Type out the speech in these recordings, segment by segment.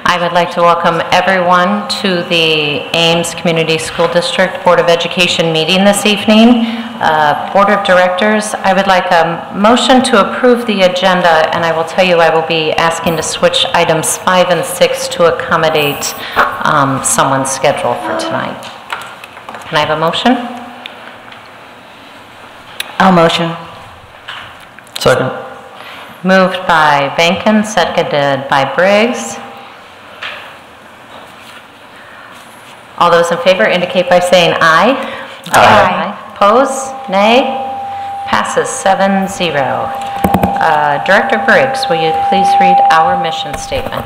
I would like to welcome everyone to the Ames Community School District Board of Education meeting this evening. Board of Directors, I would like a motion to approve the agenda, and I will tell you I will be asking to switch items 5 and 6 to accommodate someone's schedule for tonight. Can I have a motion? I'll motion. Second. Moved by Benkin, seconded by Briggs. All those in favor indicate by saying aye. Aye. Oppose? Nay? Passes 7-0. Director Briggs, will you please read our mission statement?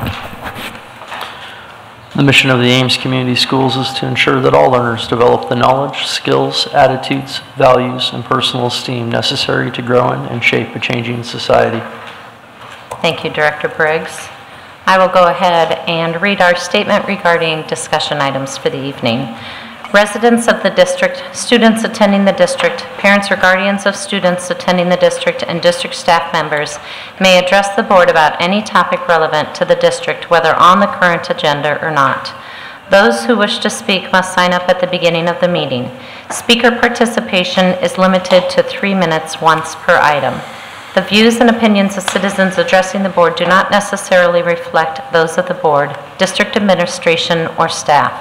The mission of the Ames Community Schools is to ensure that all learners develop the knowledge, skills, attitudes, values, and personal esteem necessary to grow in and shape a changing society. Thank you, Director Briggs. I will go ahead and read our statement regarding discussion items for the evening. Residents of the district, students attending the district, parents or guardians of students attending the district, and district staff members may address the board about any topic relevant to the district, whether on the current agenda or not. Those who wish to speak must sign up at the beginning of the meeting. Speaker participation is limited to 3 minutes once per item. The views and opinions of citizens addressing the board do not necessarily reflect those of the board, district administration, or staff.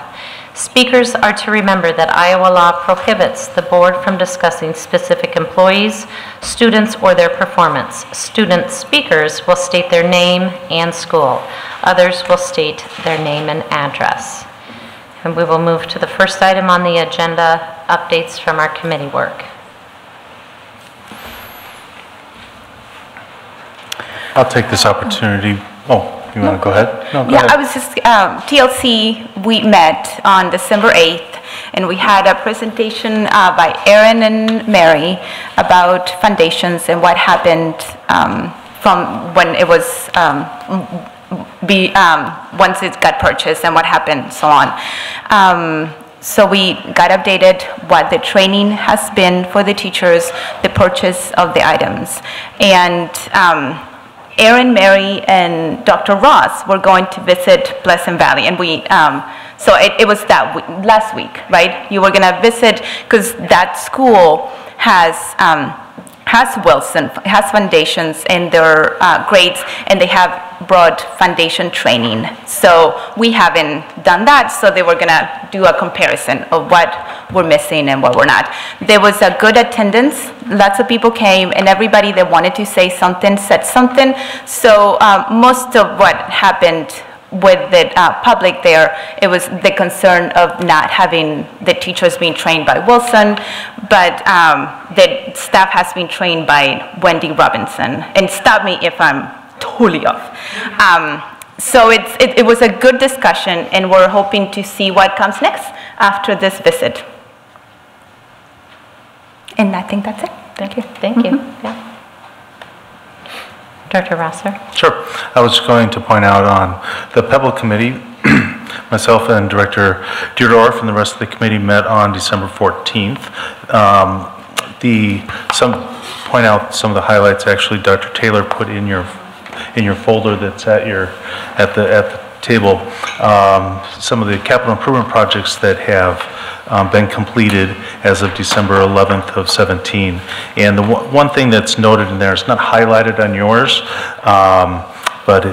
Speakers are to remember that Iowa law prohibits the board from discussing specific employees, students, or their performance. Student speakers will state their name and school. Others will state their name and address. And we will move to the first item on the agenda, updates from our committee work. I'll take this opportunity. Oh, you want to go ahead? No, go ahead. I was just, TLC, we met on December 8th, and we had a presentation by Aaron and Mary about foundations and what happened from when it was, once it got purchased and what happened, so on. So we got updated what the training has been for the teachers, the purchase of the items. And Aaron, Mary, and Dr. Ross were going to visit Pleasant Valley, and we, so it was that week, last week, right? You were gonna visit, because that school has Wilson, has foundations in their grades, and they have broad foundation training. So we haven't done that, so they were gonna do a comparison of what we're missing and what we're not. There was a good attendance, lots of people came, and everybody that wanted to say something said something. So most of what happened with the public there, it was the concern of not having the teachers being trained by Wilson, but the staff has been trained by Wendy Robinson. And stop me if I'm totally off. So it was a good discussion, and we're hoping to see what comes next after this visit. And I think that's it. Thank you. Thank you. Yeah. Dr. Rosser? Sure. I was going to point out on the Pebble Committee, myself and Director Deerdorf and the rest of the committee met on December 14th. Point out some of the highlights actually Dr. Taylor put in your folder that's at the table. Some of the capital improvement projects that have been completed as of December 11th of 17. And the one thing that's noted in there, it's not highlighted on yours, but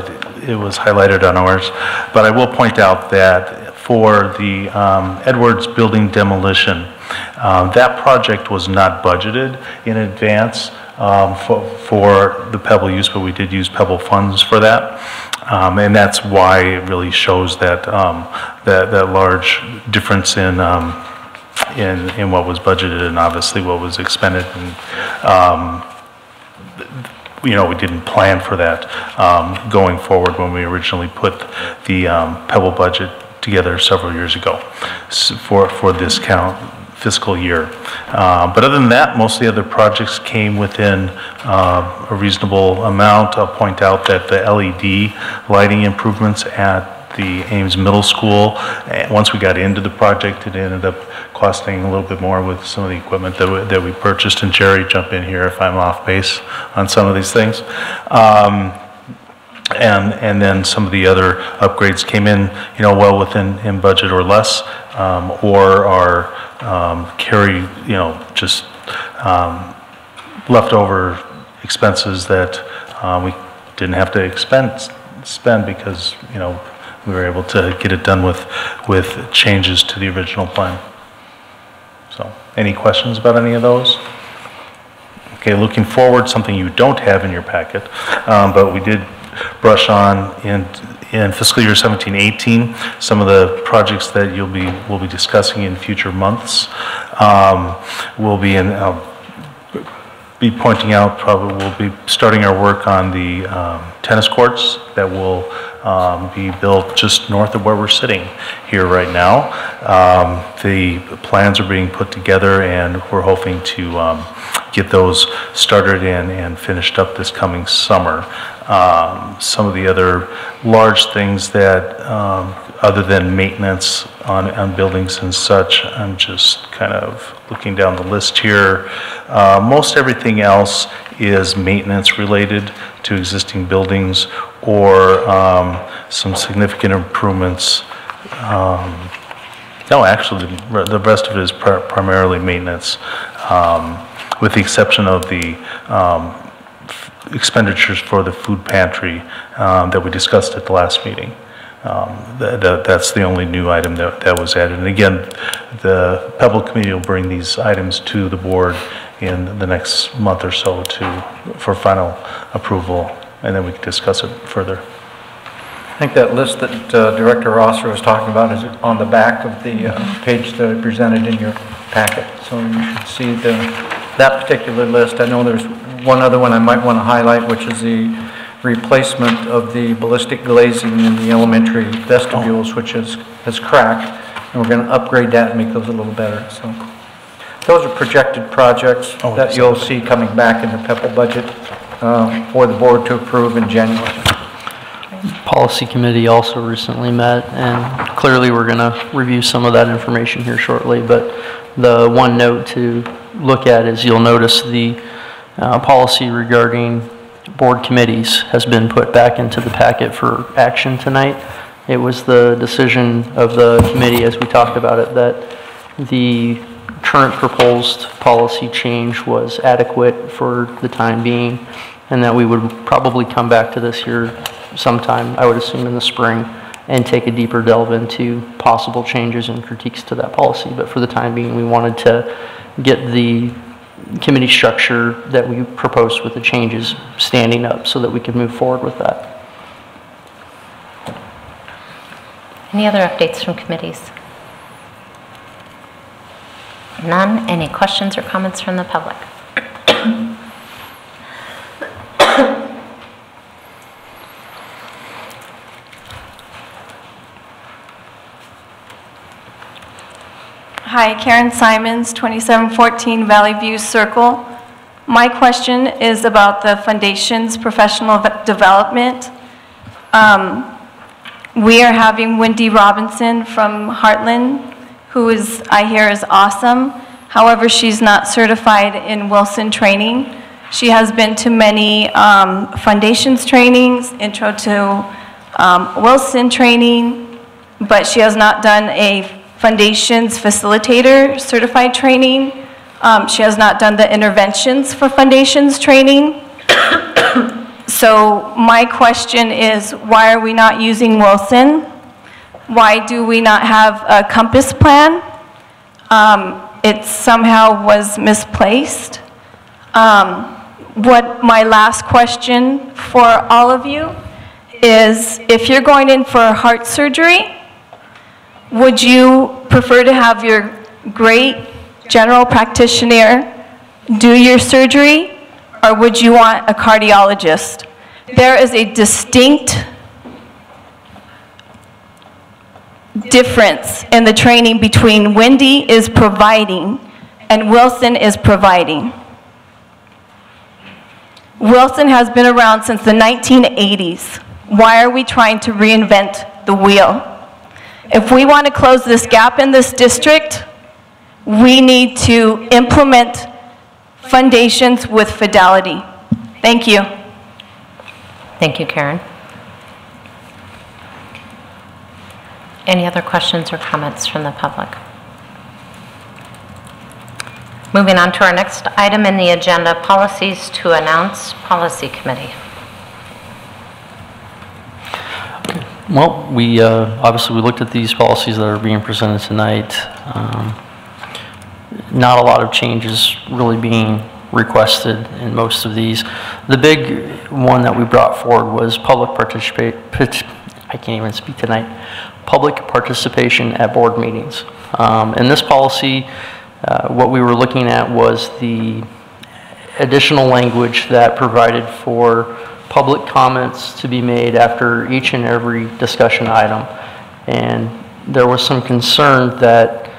it was highlighted on ours. But I will point out that for the Edwards building demolition, that project was not budgeted in advance for the Pebble use, but we did use Pebble funds for that. And that's why it really shows that that large difference in what was budgeted and obviously what was expended. And we didn't plan for that going forward when we originally put the Pebble budget together several years ago for this fiscal year. But other than that, most of the other projects came within a reasonable amount. I'll point out that the LED lighting improvements at the Ames Middle School, once we got into the project, it ended up costing a little bit more with some of the equipment that we purchased. And Jerry, jump in here if I'm off base on some of these things. And then some of the other upgrades came in, well in budget or less, or are carry, just leftover expenses that we didn't have to spend because, we were able to get it done with changes to the original plan. So, any questions about any of those? Okay, looking forward, something you don't have in your packet, but we did brush on in fiscal year 17-18 some of the projects that we'll be discussing in future months. We'll be pointing out, probably we'll be starting our work on the tennis courts that will be built just north of where we're sitting here right now. The plans are being put together and we're hoping to get those started and finished up this coming summer. Some of the other large things that, other than maintenance on buildings and such, I'm just kind of looking down the list here. Most everything else is maintenance related to existing buildings or some significant improvements. No, actually, the rest of it is primarily maintenance, with the exception of the expenditures for the food pantry that we discussed at the last meeting. That's the only new item that was added. And again, the Pebble Committee will bring these items to the board in the next month or so for final approval, and then we can discuss it further. I think that list that Director Rosser was talking about is on the back of the page that I presented in your packet. So you should see that particular list. I know there's one other one I might want to highlight, which is the replacement of the ballistic glazing in the elementary vestibules, which has cracked, and we're going to upgrade that and make those a little better. So those are projected projects that you'll see coming back in the PEPL budget for the board to approve in January. Policy Committee also recently met, and clearly we're going to review some of that information here shortly, but the one note to look at is you'll notice the policy regarding board committees has been put back into the packet for action tonight. It was the decision of the committee, as we talked about it, that the current proposed policy change was adequate for the time being, and that we would probably come back to this here sometime, I would assume in the spring, and take a deeper delve into possible changes and critiques to that policy. But for the time being, we wanted to get the committee structure that we proposed with the changes standing up so that we could move forward with that. Any other updates from committees? None. Any questions or comments from the public? Hi, Karen Simons, 2714 Valley View Circle. My question is about the Foundation's professional development. We are having Wendy Robinson from Heartland, who is, I hear, is awesome. However, she's not certified in Wilson training. She has been to many Foundations trainings, intro to Wilson training, but she has not done a Foundations facilitator certified training. She has not done the interventions for Foundations training. So my question is, why are we not using Wilson? Why do we not have a compass plan? It somehow was misplaced. What my last question for all of you is, if you're going in for heart surgery, would you prefer to have your great general practitioner do your surgery, or would you want a cardiologist? There is a distinct difference in the training between Wendy is providing and Wilson is providing. Wilson has been around since the 1980s. Why are we trying to reinvent the wheel? If we want to close this gap in this district, we need to implement Foundations with fidelity. Thank you. Thank you, Karen. Any other questions or comments from the public? Moving on to our next item in the agenda, policies to announce. Policy Committee. Well, we obviously we looked at these policies that are being presented tonight. Not a lot of changes really being requested in most of these. The big one that we brought forward was public participation at board meetings. In this policy, what we were looking at was the additional language that provided for public comments to be made after each and every discussion item. And there was some concern that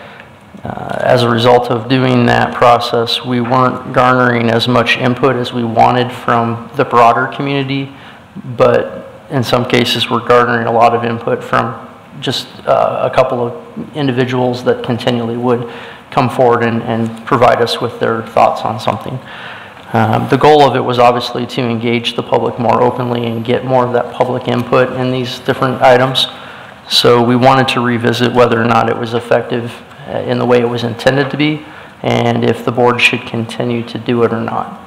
as a result of doing that process, we weren't garnering as much input as we wanted from the broader community, but in some cases we're garnering a lot of input from just a couple of individuals that continually would come forward and provide us with their thoughts on something. The goal of it was obviously to engage the public more openly and get more of that public input in these different items. So we wanted to revisit whether or not it was effective in the way it was intended to be, and if the board should continue to do it or not.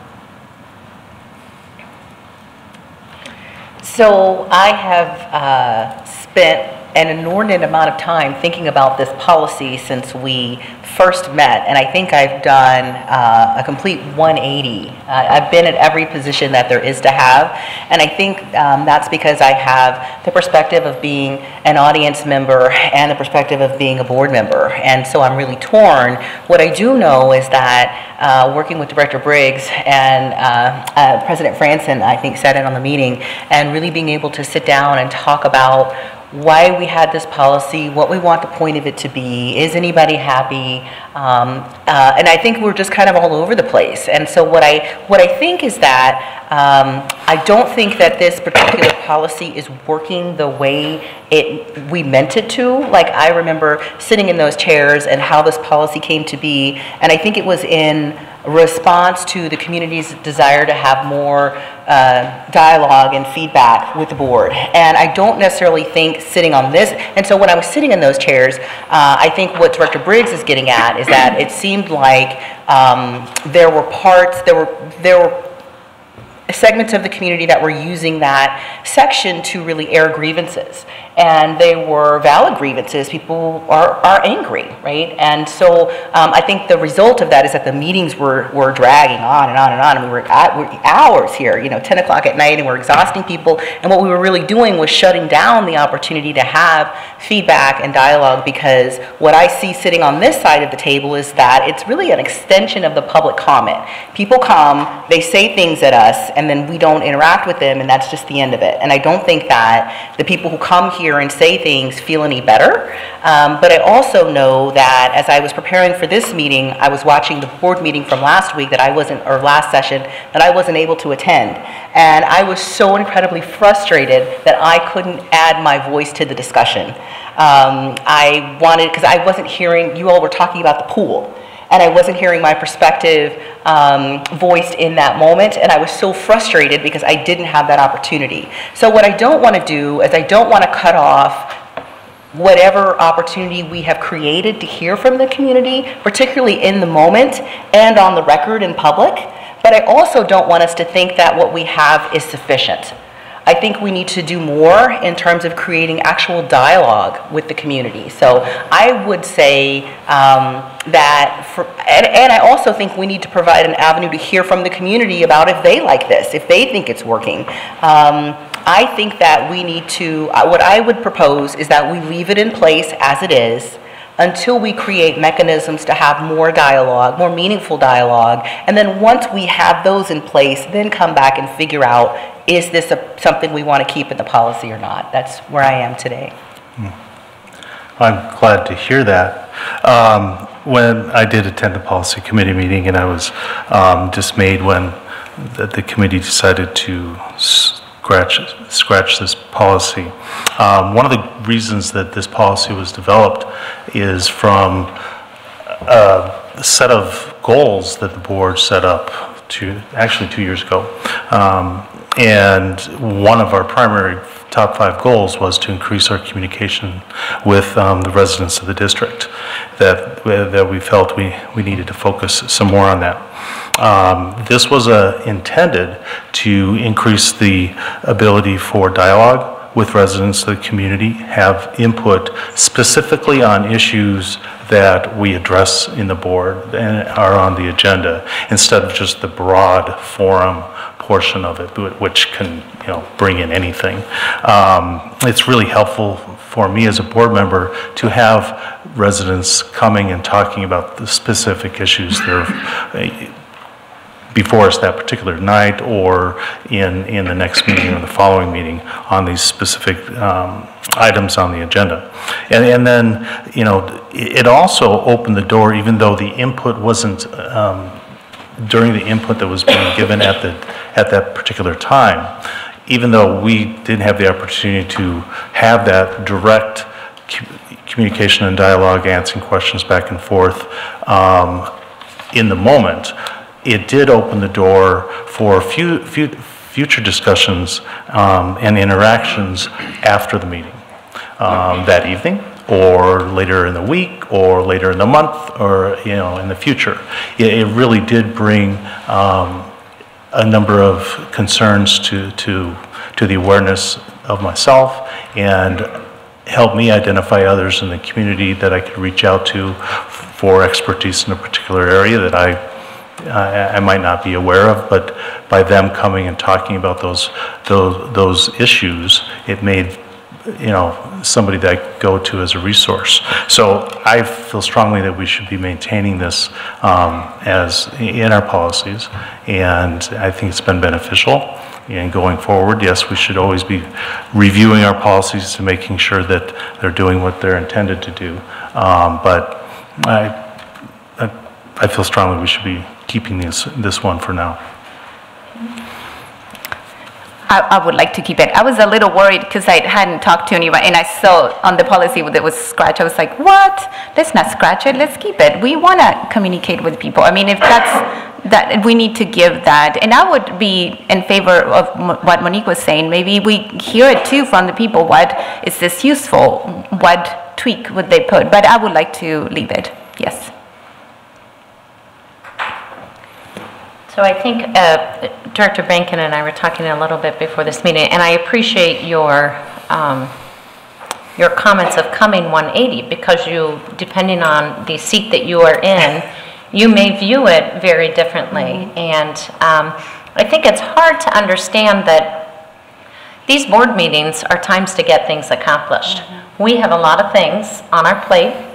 So I have spent an inordinate amount of time thinking about this policy since we first met, and I think I've done a complete 180. I've been at every position that there is to have, and I think that's because I have the perspective of being an audience member and the perspective of being a board member, and so I'm really torn. What I do know is that working with Director Briggs and President Franson, I think, sat in on the meeting, and really being able to sit down and talk about why we had this policy, what we want the point of it to be, is anybody happy, and I think we're just kind of all over the place. And so what I think is that I don't think that this particular policy is working the way we meant it to. Like, I remember sitting in those chairs and how this policy came to be, and I think it was in response to the community's desire to have more dialogue and feedback with the board. And I don't necessarily think sitting on this, and so when I was sitting in those chairs, I think what Director Briggs is getting at is that it seemed like there were segments of the community that were using that section to really air grievances, and they were valid grievances. People are angry, right? And so I think the result of that is that the meetings were dragging on and on and on, and we were hours here, 10 o'clock at night, and we're exhausting people, and what we were really doing was shutting down the opportunity to have feedback and dialogue, because what I see sitting on this side of the table is that it's really an extension of the public comment. People come, they say things at us, and then we don't interact with them, and that's just the end of it. And I don't think that the people who come here and say things feel any better. But I also know that as I was preparing for this meeting, I was watching the board meeting from last week last session that I wasn't able to attend. And I was so incredibly frustrated that I couldn't add my voice to the discussion. Because I wasn't hearing, you all were talking about the pool, and I wasn't hearing my perspective voiced in that moment, and I was so frustrated because I didn't have that opportunity. So what I don't want to do is I don't want to cut off whatever opportunity we have created to hear from the community, particularly in the moment and on the record in public, but I also don't want us to think that what we have is sufficient. I think we need to do more in terms of creating actual dialogue with the community. So I would say and I also think we need to provide an avenue to hear from the community about if they like this, if they think it's working. I think that we need to, what I would propose is that we leave it in place as it is until we create mechanisms to have more dialogue, more meaningful dialogue, and then once we have those in place, then come back and figure out, is this something we want to keep in the policy or not? That's where I am today. I'm glad to hear that. When I did attend the policy committee meeting, and I was dismayed when the committee decided to scratch this policy. One of the reasons that this policy was developed is from a set of goals that the board set up actually 2 years ago. And one of our primary top 5 goals was to increase our communication with the residents of the district, that we felt we needed to focus some more on that. This was intended to increase the ability for dialogue with residents of the community, have input specifically on issues that we address in the board and are on the agenda, instead of just the broad forum portion of it, which can, bring in anything. It's really helpful for me as a board member to have residents coming and talking about the specific issues they're before us that particular night, or in the next meeting or the following meeting on these specific items on the agenda. And then, it also opened the door, even though the input wasn't, during the input that was being given at that particular time, even though we didn't have the opportunity to have that direct communication and dialogue, answering questions back and forth in the moment, it did open the door for future discussions and interactions after the meeting, that evening, or later in the week, or later in the month, or in the future. It really did bring a number of concerns to the awareness of myself, and help me identify others in the community that I could reach out to for expertise in a particular area that I might not be aware of, but by them coming and talking about those issues, it made somebody that I go to as a resource. So I feel strongly that we should be maintaining this as in our policies, and I think it's been beneficial. And going forward, yes, we should always be reviewing our policies to making sure that they're doing what they're intended to do. But I feel strongly we should be keeping this one for now. I would like to keep it. I was a little worried because I hadn't talked to anyone, and I saw on the policy that was scratch. I was like, what? Let's not scratch it. Let's keep it. We want to communicate with people. I mean, if that we need to give that. And I would be in favor of what Monique was saying. Maybe we hear it too from the people. What is this useful? What tweak would they put? But I would like to leave it. Yes. So I think Director Bankin and I were talking a little bit before this meeting, and I appreciate your comments of coming 180, because you, depending on the seat that you are in, you may view it very differently. And I think it's hard to understand that these board meetings are times to get things accomplished. We have a lot of things on our plate.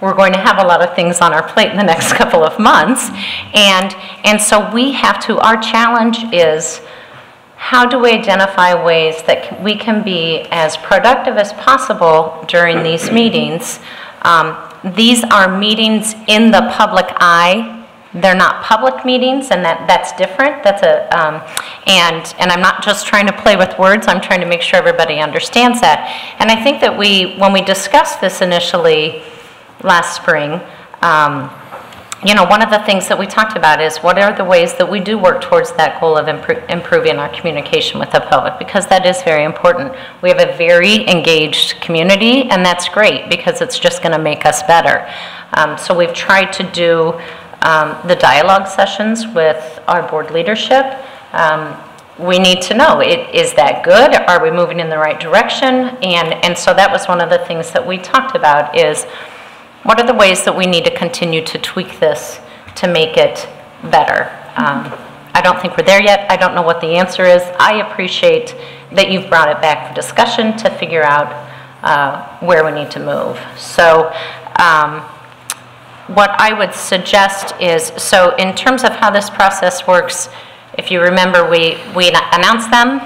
We're going to have a lot of things on our plate in the next couple of months. And so we have to, our challenge is, how do we identify ways that we can be as productive as possible during these meetings? These are meetings in the public eye. They're not public meetings, and that's different. That's and I'm not just trying to play with words. I'm trying to make sure everybody understands that. And I think that when we discussed this initially last spring, one of the things that we talked about is, what are the ways that we do work towards that goal of improving our communication with the public, because that is very important. We have a very engaged community, and that's great, because it's just going to make us better. So we've tried to do the dialogue sessions with our board leadership. We need to know, is that good? Are we moving in the right direction? And so that was one of the things that we talked about, is what are the ways that we need to continue to tweak this to make it better? I don't think we're there yet. I don't know what the answer is. I appreciate that you've brought it back for discussion to figure out where we need to move. So what I would suggest is, so in terms of how this process works, if you remember, we announce them,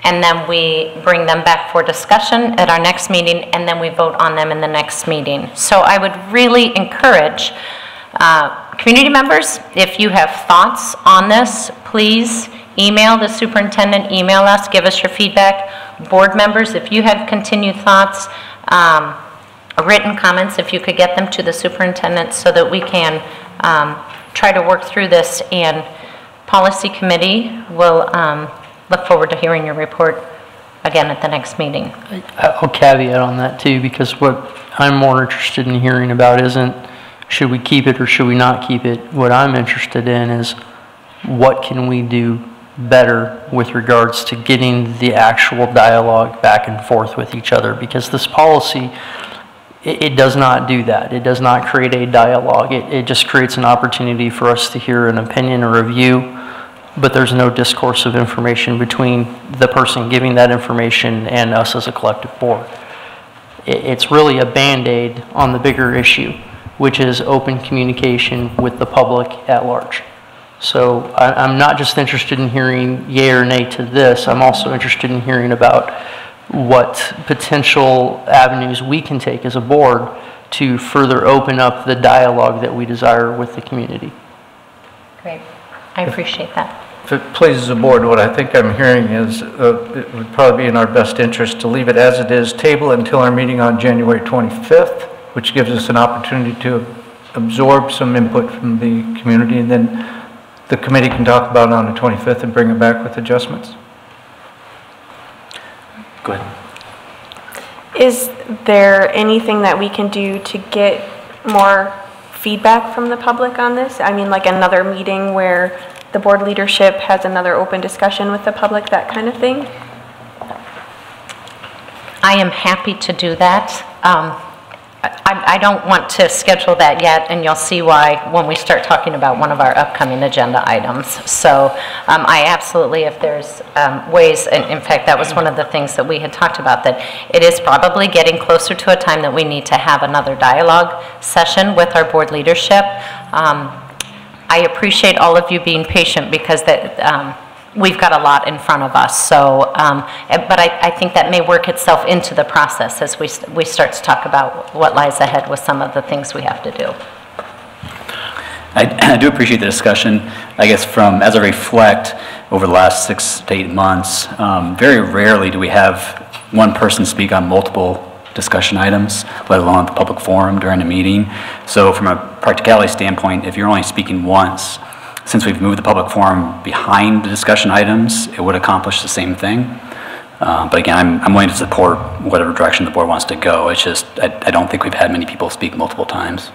and then we bring them back for discussion at our next meeting, and then we vote on them in the next meeting. So I would really encourage community members, if you have thoughts on this, please email the superintendent, email us, give us your feedback. Board members, if you have continued thoughts, written comments, if you could get them to the superintendent so that we can try to work through this, and policy committee will look forward to hearing your report again at the next meeting. I'll caveat on that too, because what I'm more interested in hearing about isn't should we keep it or should we not keep it. What I'm interested in is what can we do better with regards to getting the actual dialogue back and forth with each other, because this policy, it does not do that. It does not create a dialogue. It just creates an opportunity for us to hear an opinion or a view, but there's no discourse of information between the person giving that information and us as a collective board. It's really a Band-Aid on the bigger issue, which is open communication with the public at large. So I'm not just interested in hearing yay or nay to this, I'm also interested in hearing about what potential avenues we can take as a board to further open up the dialogue that we desire with the community. Great. I appreciate that. If it pleases the board, what I think I'm hearing is it would probably be in our best interest to leave it as it is, table until our meeting on January 25th, which gives us an opportunity to absorb some input from the community, and then the committee can talk about it on the 25th and bring it back with adjustments. Go ahead. Is there anything that we can do to get more feedback from the public on this? I mean, like another meeting where the board leadership has another open discussion with the public, that kind of thing? I am happy to do that. I don't want to schedule that yet, and you'll see why when we start talking about one of our upcoming agenda items. So I absolutely, if there's ways, and in fact, that was one of the things that we had talked about, that it is probably getting closer to a time that we need to have another dialogue session with our board leadership. I appreciate all of you being patient, because that we've got a lot in front of us. So, but I think that may work itself into the process as we start to talk about what lies ahead with some of the things we have to do. I do appreciate the discussion. I guess as I reflect over the last 6 to 8 months, very rarely do we have one person speak on multiple discussion items, let alone the public forum during a meeting. So from a practicality standpoint, if you're only speaking once, since we've moved the public forum behind the discussion items, it would accomplish the same thing. But again, I'm willing to support whatever direction the board wants to go. It's just, I don't think we've had many people speak multiple times.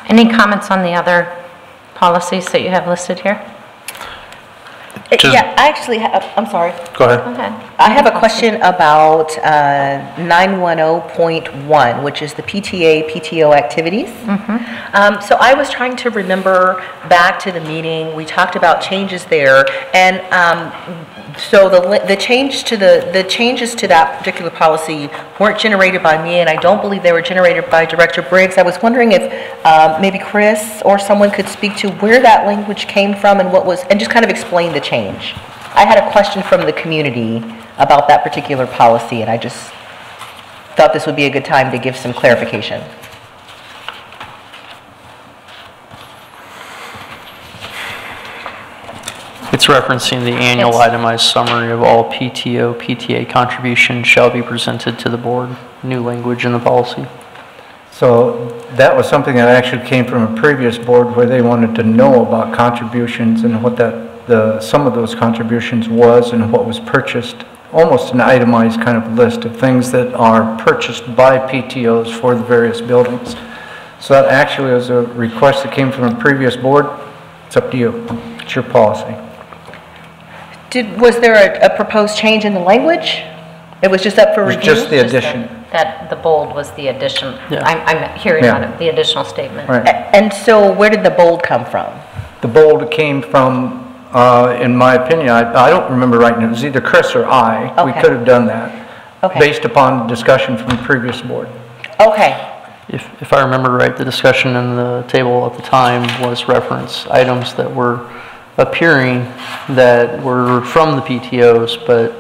Any comments on the other policies that you have listed here? Yeah, I actually have, I'm sorry. Go ahead. Okay. I have a question about 910.1, which is the PTA, PTO activities. So I was trying to remember back to the meeting, we talked about changes there, and so the changes to that particular policy weren't generated by me, and I don't believe they were generated by Director Briggs. I was wondering if maybe Chris or someone could speak to where that language came from and what was, and just kind of explain the change. I had a question from the community about that particular policy, and I just thought this would be a good time to give some clarification. It's referencing the annual itemized summary of all PTO, PTA contributions shall be presented to the board. New language in the policy. So that was something that actually came from a previous board where they wanted to know about contributions and what some of those contributions was and what was purchased. Almost an itemized kind of list of things that are purchased by PTOs for the various buildings. So that actually was a request that came from a previous board. It's up to you. It's your policy. Was there a proposed change in the language? It was just up for review? It was just the addition. That the bold was the addition. Yeah. I'm hearing on it, the additional statement. Right. And so where did the bold come from? The bold came from, in my opinion, I don't remember right now, it was either Chris or I. We Okay. could have done that Okay. based upon discussion from the previous board. Okay. If I remember right, the discussion in the table at the time was reference items that were appearing that were from the PTOs, but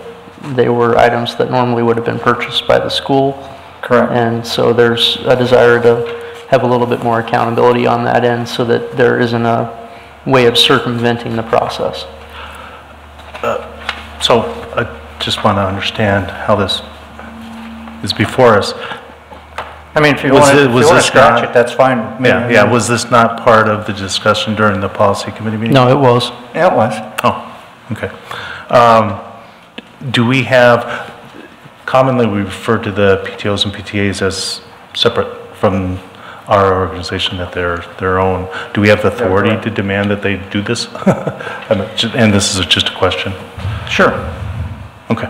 they were items that normally would have been purchased by the school. Correct. And so there's a desire to have a little bit more accountability on that end so that there isn't a way of circumventing the process. So I just want to understand how this is before us. I mean, if you Was want it- was to this scratch not- it, that's fine with me. Yeah, yeah, was this not part of the discussion during the policy committee meeting? No, it was. Yeah, it was. Oh, okay. Do we have, commonly we refer to the PTOs and PTAs as separate from our organization, that they're their own. Do we have the authority correct. to demand that they do this? And this is just a question. Sure. Okay.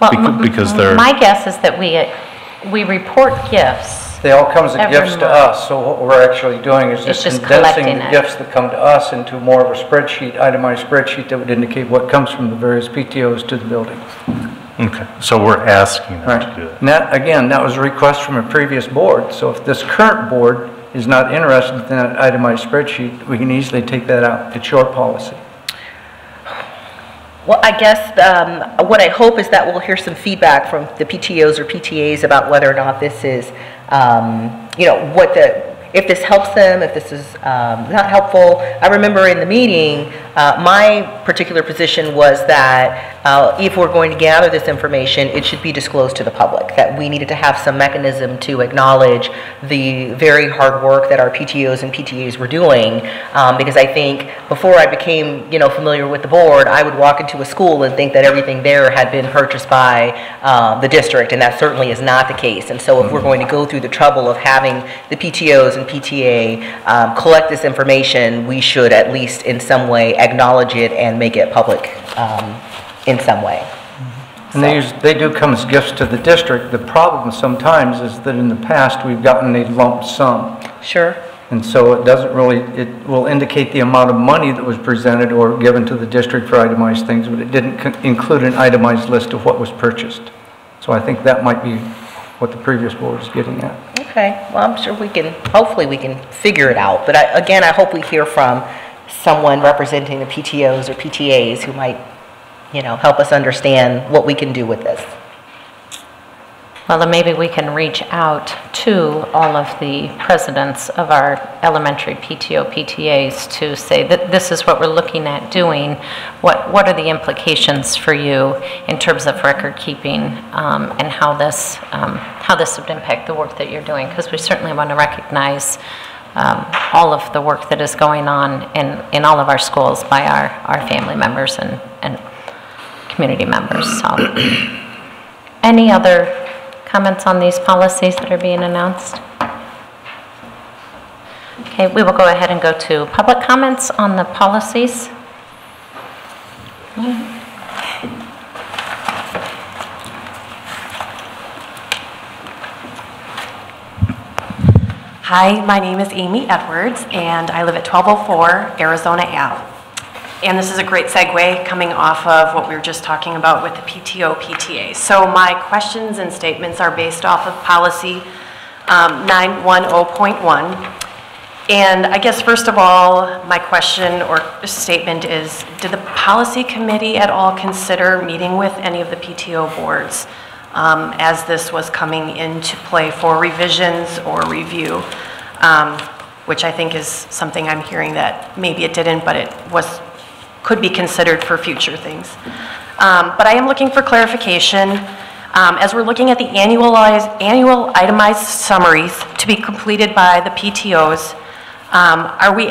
Well, Because they're, my guess is that we report gifts. They all come as Every gifts to month. us, so what we're actually doing is It's just just condensing collecting the it. gifts that come to us into more of a spreadsheet, itemized spreadsheet that would indicate what comes from the various PTOs to the building. okay, so we're asking them to do that. And that, again, that was a request from a previous board, so if this current board is not interested in that itemized spreadsheet, we can easily take that out. It's your policy. Well, I guess what I hope is that we'll hear some feedback from the PTOs or PTAs about whether or not this is, if this helps them, if this is not helpful. I remember in the meeting, my particular position was that if we're going to gather this information, it should be disclosed to the public, that we needed to have some mechanism to acknowledge the very hard work that our PTOs and PTAs were doing, because I think before I became, familiar with the board, I would walk into a school and think that everything there had been purchased by the district, and that certainly is not the case. And so if we're going to go through the trouble of having the PTOs and PTA collect this information, we should at least in some way acknowledge it and make it public in some way. And they do come as gifts to the district. The problem sometimes is that in the past, we've gotten a lump sum. Sure. And so it doesn't really, it will indicate the amount of money that was presented or given to the district for itemized things, but it didn't include an itemized list of what was purchased. So I think that might be what the previous board is getting at. Okay, well, I'm sure hopefully we can figure it out. But again, I hope we hear from someone representing the PTOs or PTAs who might, help us understand what we can do with this. Well, then maybe we can reach out to all of the presidents of our elementary PTO, PTAs to say that this is what we're looking at doing. What are the implications for you in terms of record keeping and how this would impact the work that you're doing? Because we certainly want to recognize all of the work that is going on in all of our schools by our family members and community members. So, any other comments on these policies that are being announced? Okay, we will go ahead and go to public comments on the policies. Hi, my name is Amy Edwards, and I live at 1204 Arizona Ave. And this is a great segue coming off of what we were just talking about with the PTO, PTA. So my questions and statements are based off of policy 910.1. And I guess first of all, my question or statement is, did the policy committee at all consider meeting with any of the PTO boards as this was coming into play for revisions or review? Which I think is something I'm hearing that maybe it didn't, but it could be considered for future things. But I am looking for clarification. As we're looking at the annual itemized summaries to be completed by the PTOs, are you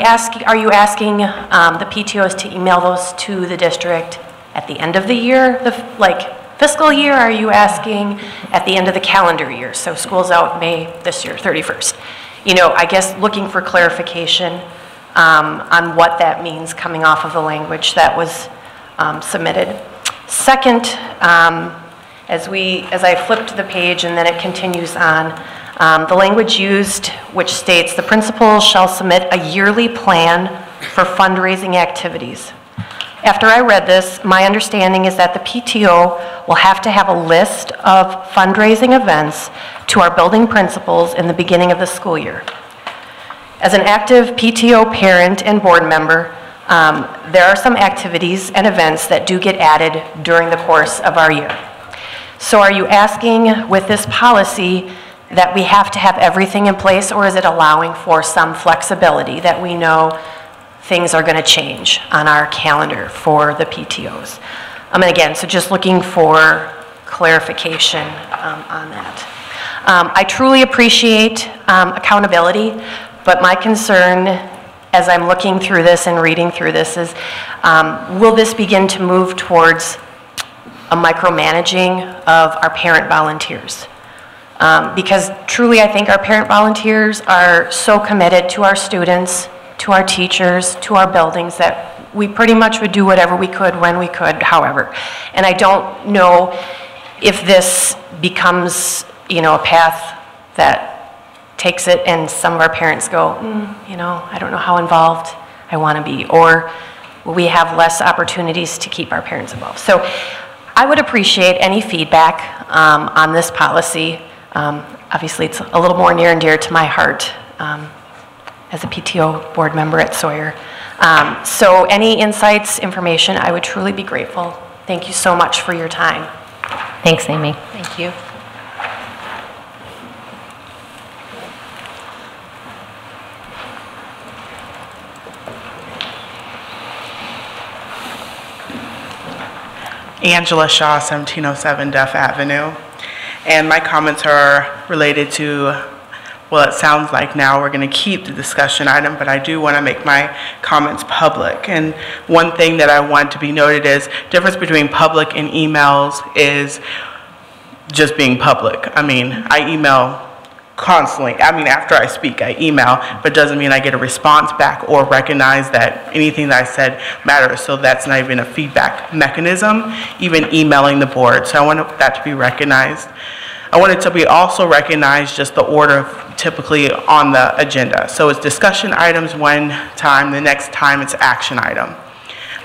asking the PTOs to email those to the district at the end of the year, fiscal year? Are you asking at the end of the calendar year? So school's out May this year, 31st. I guess looking for clarification on what that means coming off of the language that was submitted. Second, as I flipped the page and then it continues on, the language used, which states the principals shall submit a yearly plan for fundraising activities. After I read this, my understanding is that the PTO will have to have a list of fundraising events to our building principals in the beginning of the school year. As an active PTO parent and board member, there are some activities and events that do get added during the course of our year. So are you asking with this policy that we have to have everything in place, or is it allowing for some flexibility that we know things are going to change on our calendar for the PTOs? And again, so just looking for clarification on that. I truly appreciate accountability, but my concern as I'm looking through this and reading through this is, will this begin to move towards a micromanaging of our parent volunteers? Because truly, I think our parent volunteers are so committed to our students, to our teachers, to our buildings, that we pretty much would do whatever we could, when we could, however. And I don't know if this becomes, you know, a path that takes it and some of our parents go, you know, I don't know how involved I want to be, or we have less opportunities to keep our parents involved. So I would appreciate any feedback on this policy. Obviously, it's a little more near and dear to my heart as a PTO board member at Sawyer. So any insights, information, I would truly be grateful. Thank you so much for your time. Thanks, Amy. Thank you. Angela Shaw, 1707 Duff Avenue. And my comments are related to, well, it sounds like now we're going to keep the discussion item, but I do want to make my comments public. And one thing that I want to be noted is difference between public and emails is just being public. I mean, I email constantly. I mean, after I speak, I email, but doesn't mean I get a response back or recognize that anything that I said matters. So that's not even a feedback mechanism, even emailing the board. So I want that to be recognized. I want it to be also recognized just the order typically on the agenda. So it's discussion items one time, the next time it's action item.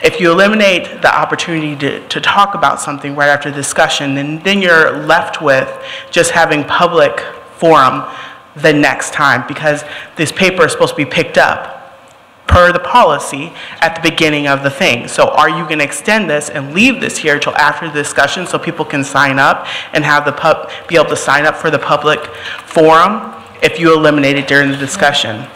If you eliminate the opportunity to talk about something right after discussion, then you're left with just having public forum the next time, because this paper is supposed to be picked up per the policy at the beginning of the thing. So are you going to extend this and leave this here until after the discussion so people can sign up and have the be able to sign up for the public forum if you eliminate it during the discussion?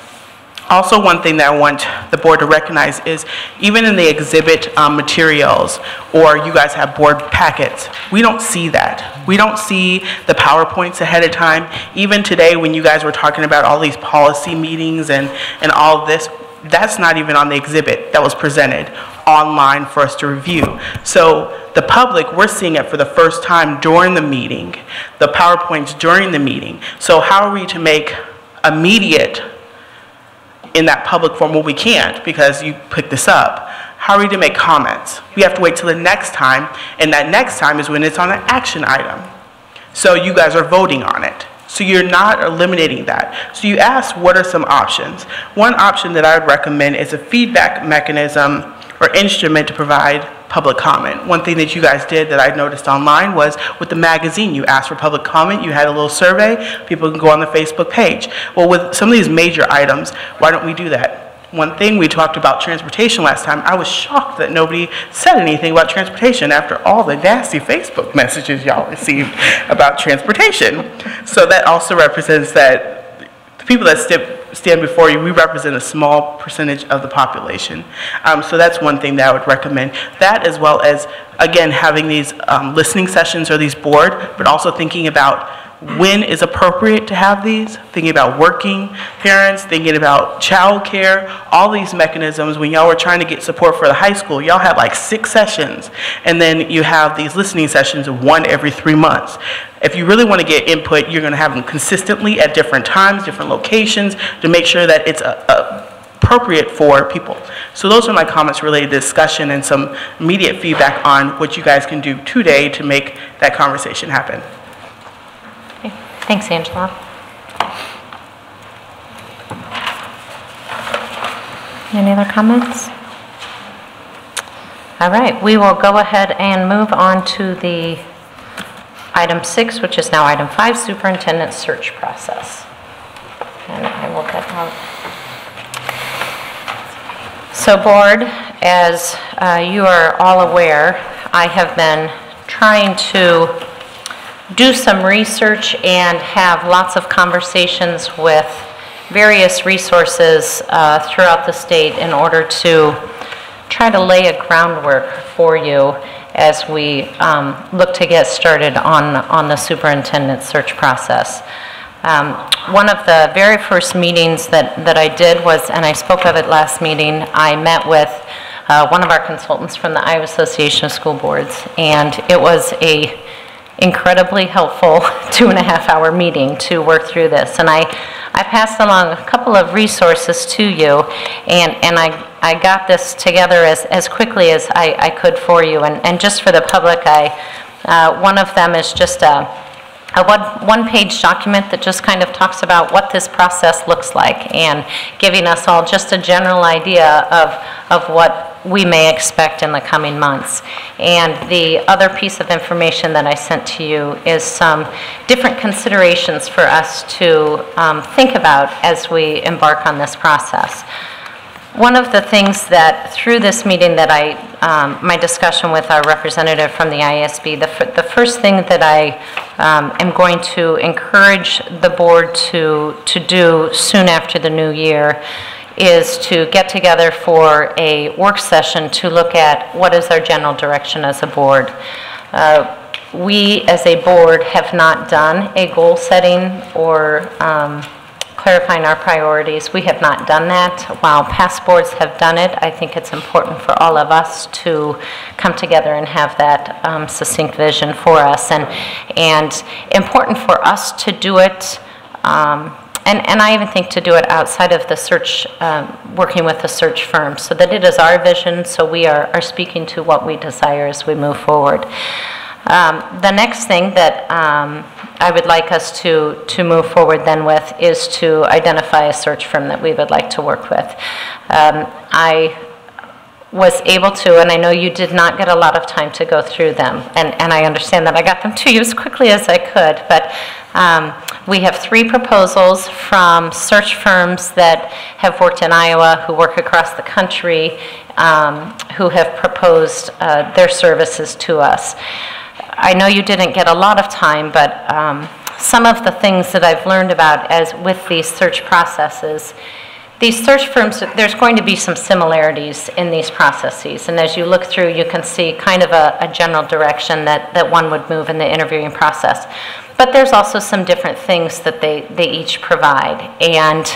Also, one thing that I want the board to recognize is even in the exhibit materials, or you guys have board packets, we don't see that. We don't see the PowerPoints ahead of time. Even today when you guys were talking about all these policy meetings and all of this, that's not even on the exhibit that was presented online for us to review. So the public, we're seeing it for the first time during the meeting, the PowerPoints during the meeting. So how are we to make immediate in that public forum? Well, we can't, because you picked this up. How are we to make comments? We have to wait till the next time, and that next time is when it's on an action item. So you guys are voting on it. So you're not eliminating that. So you asked, what are some options? One option that I would recommend is a feedback mechanism or instrument to provide public comment. One thing that you guys did that I noticed online was with the magazine, you asked for public comment, you had a little survey, people can go on the Facebook page. Well, with some of these major items, why don't we do that? One thing, we talked about transportation last time. I was shocked that nobody said anything about transportation after all the nasty Facebook messages y'all received about transportation. So that also represents that the people that stand before you, we represent a small percentage of the population. So that's one thing that I would recommend. That, as well as, again, having these listening sessions or these board, but also thinking about when is appropriate to have these, thinking about working parents, thinking about child care, all these mechanisms. When y'all were trying to get support for the high school, y'all had like 6 sessions, and then you have these listening sessions of 1 every 3 months. If you really want to get input, you're going to have them consistently at different times, different locations, to make sure that it's appropriate for people. So those are my comments related to discussion and some immediate feedback on what you guys can do today to make that conversation happen. Okay. Thanks, Angela. Any other comments? All right, we will go ahead and move on to the item 6, which is now item 5, superintendent search process. And I will get out. So board, as you are all aware, I have been trying to do some research and have lots of conversations with various resources throughout the state in order to try to lay a groundwork for you as we look to get started on the superintendent search process. One of the very first meetings that I did was, and I spoke of it last meeting, I met with one of our consultants from the Iowa Association of School Boards, and it was a incredibly helpful 2.5-hour meeting to work through this. And I passed along a couple of resources to you, and I got this together as quickly as I could for you. And just for the public, one of them is just a one-page document that just kind of talks about what this process looks like and giving us all just a general idea of what we may expect in the coming months. And the other piece of information that I sent to you is some different considerations for us to think about as we embark on this process. One of the things that through this meeting that my discussion with our representative from the ISB, the first thing that I am going to encourage the board to do soon after the new year is to get together for a work session to look at what is our general direction as a board. We as a board have not done a goal setting or clarifying our priorities. We have not done that. While past boards have done it, I think it's important for all of us to come together and have that succinct vision for us, and important for us to do it, and I even think to do it outside of the search, working with the search firm, so that it is our vision, so we are speaking to what we desire as we move forward. The next thing that I would like us to move forward then with is to identify a search firm that we would like to work with. I was able to, and I know you did not get a lot of time to go through them, and I understand that I got them to you as quickly as I could, but we have 3 proposals from search firms that have worked in Iowa, who work across the country, who have proposed their services to us. I know you didn't get a lot of time, but some of the things that I've learned about as with these search processes, these search firms, there's going to be some similarities in these processes, and as you look through, you can see kind of a general direction that one would move in the interviewing process. But there's also some different things that they each provide, and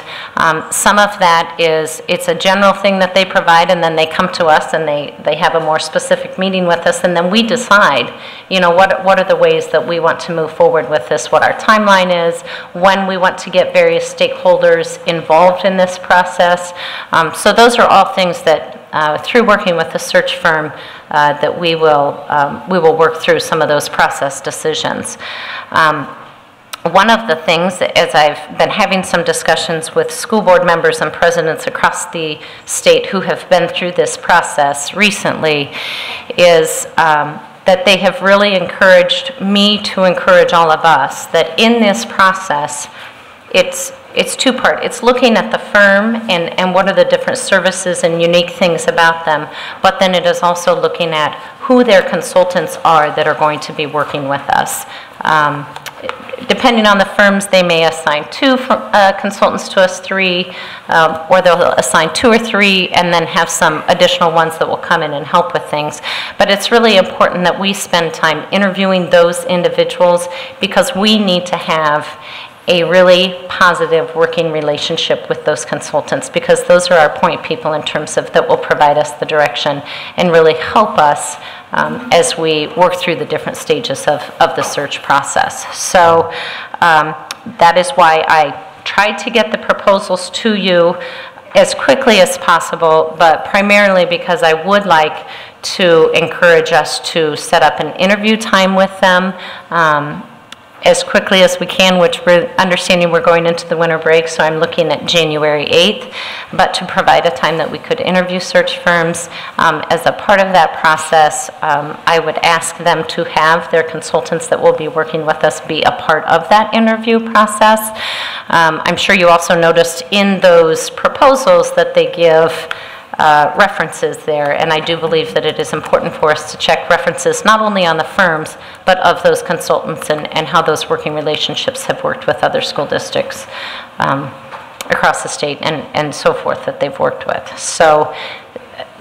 some of that is, it's a general thing that they provide, and then they come to us and they have a more specific meeting with us, and then we decide, you know, what are the ways that we want to move forward with this, what our timeline is, when we want to get various stakeholders involved in this process. So those are all things that through working with the search firm that we will work through some of those process decisions. One of the things, as I've been having some discussions with school board members and presidents across the state who have been through this process recently, is that they have really encouraged me to encourage all of us that in this process, it's two-part. It's looking at the firm and what are the different services and unique things about them, but then it is also looking at who their consultants are that are going to be working with us. Depending on the firms, they may assign 2 consultants to us, 3, or they'll assign 2 or 3 and then have some additional ones that will come in and help with things. But it's really important that we spend time interviewing those individuals, because we need to have a really positive working relationship with those consultants, because those are our point people in terms of that will provide us the direction and really help us as we work through the different stages of the search process. So that is why I tried to get the proposals to you as quickly as possible, but primarily because I would like to encourage us to set up an interview time with them as quickly as we can, which we're understanding we're going into the winter break, so I'm looking at January 8th, but to provide a time that we could interview search firms. As a part of that process, I would ask them to have their consultants that will be working with us be a part of that interview process. I'm sure you also noticed in those proposals that they give references there, and I do believe that it is important for us to check references not only on the firms, but of those consultants and how those working relationships have worked with other school districts across the state and so forth that they've worked with. So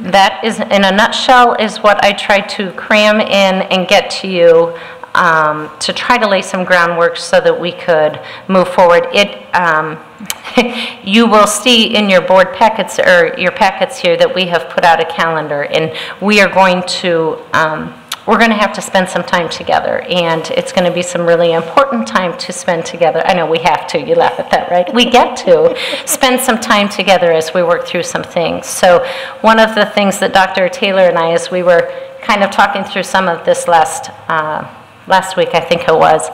that is, in a nutshell, is what I tried to cram in and get to you to try to lay some groundwork so that we could move forward. You will see in your board packets, or your packets here, that we have put out a calendar, and we are going to have to spend some time together, and it's going to be some really important time to spend together. I know we have to. You laugh at that, right? We get to spend some time together as we work through some things. So one of the things that Dr. Taylor and I, as we were kind of talking through some of this last week, I think it was,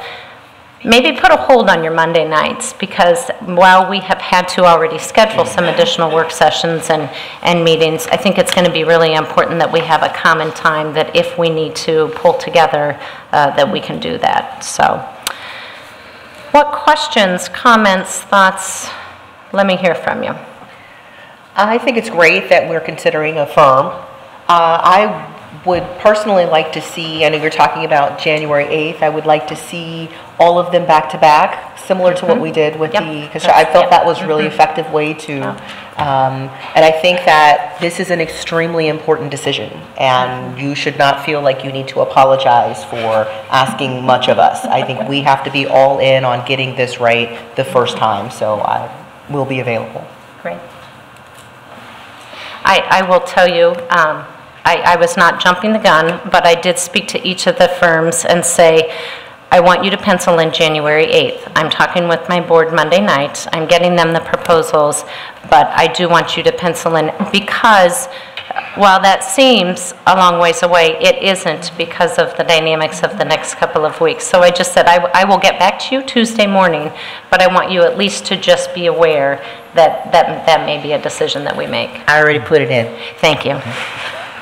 maybe put a hold on your Monday nights, because while we have had to already schedule some additional work sessions and meetings, I think it's going to be really important that we have a common time that if we need to pull together, that we can do that. So, what questions, comments, thoughts? Let me hear from you. I think it's great that we're considering a firm. I would personally like to see, I know you're talking about January 8th, I would like to see all of them back to back, similar to what we did with because I felt that was a really effective way to, and I think that this is an extremely important decision, and you should not feel like you need to apologize for asking much of us. I think we have to be all in on getting this right the first time, so I will be available. Great. I will tell you, I was not jumping the gun, but I did speak to each of the firms and say, I want you to pencil in January 8th. I'm talking with my board Monday night. I'm getting them the proposals, but I do want you to pencil in, because while that seems a long ways away, it isn't, because of the dynamics of the next couple of weeks. So I just said, I will get back to you Tuesday morning, but I want you at least to just be aware that may be a decision that we make. I already put it in. Thank you.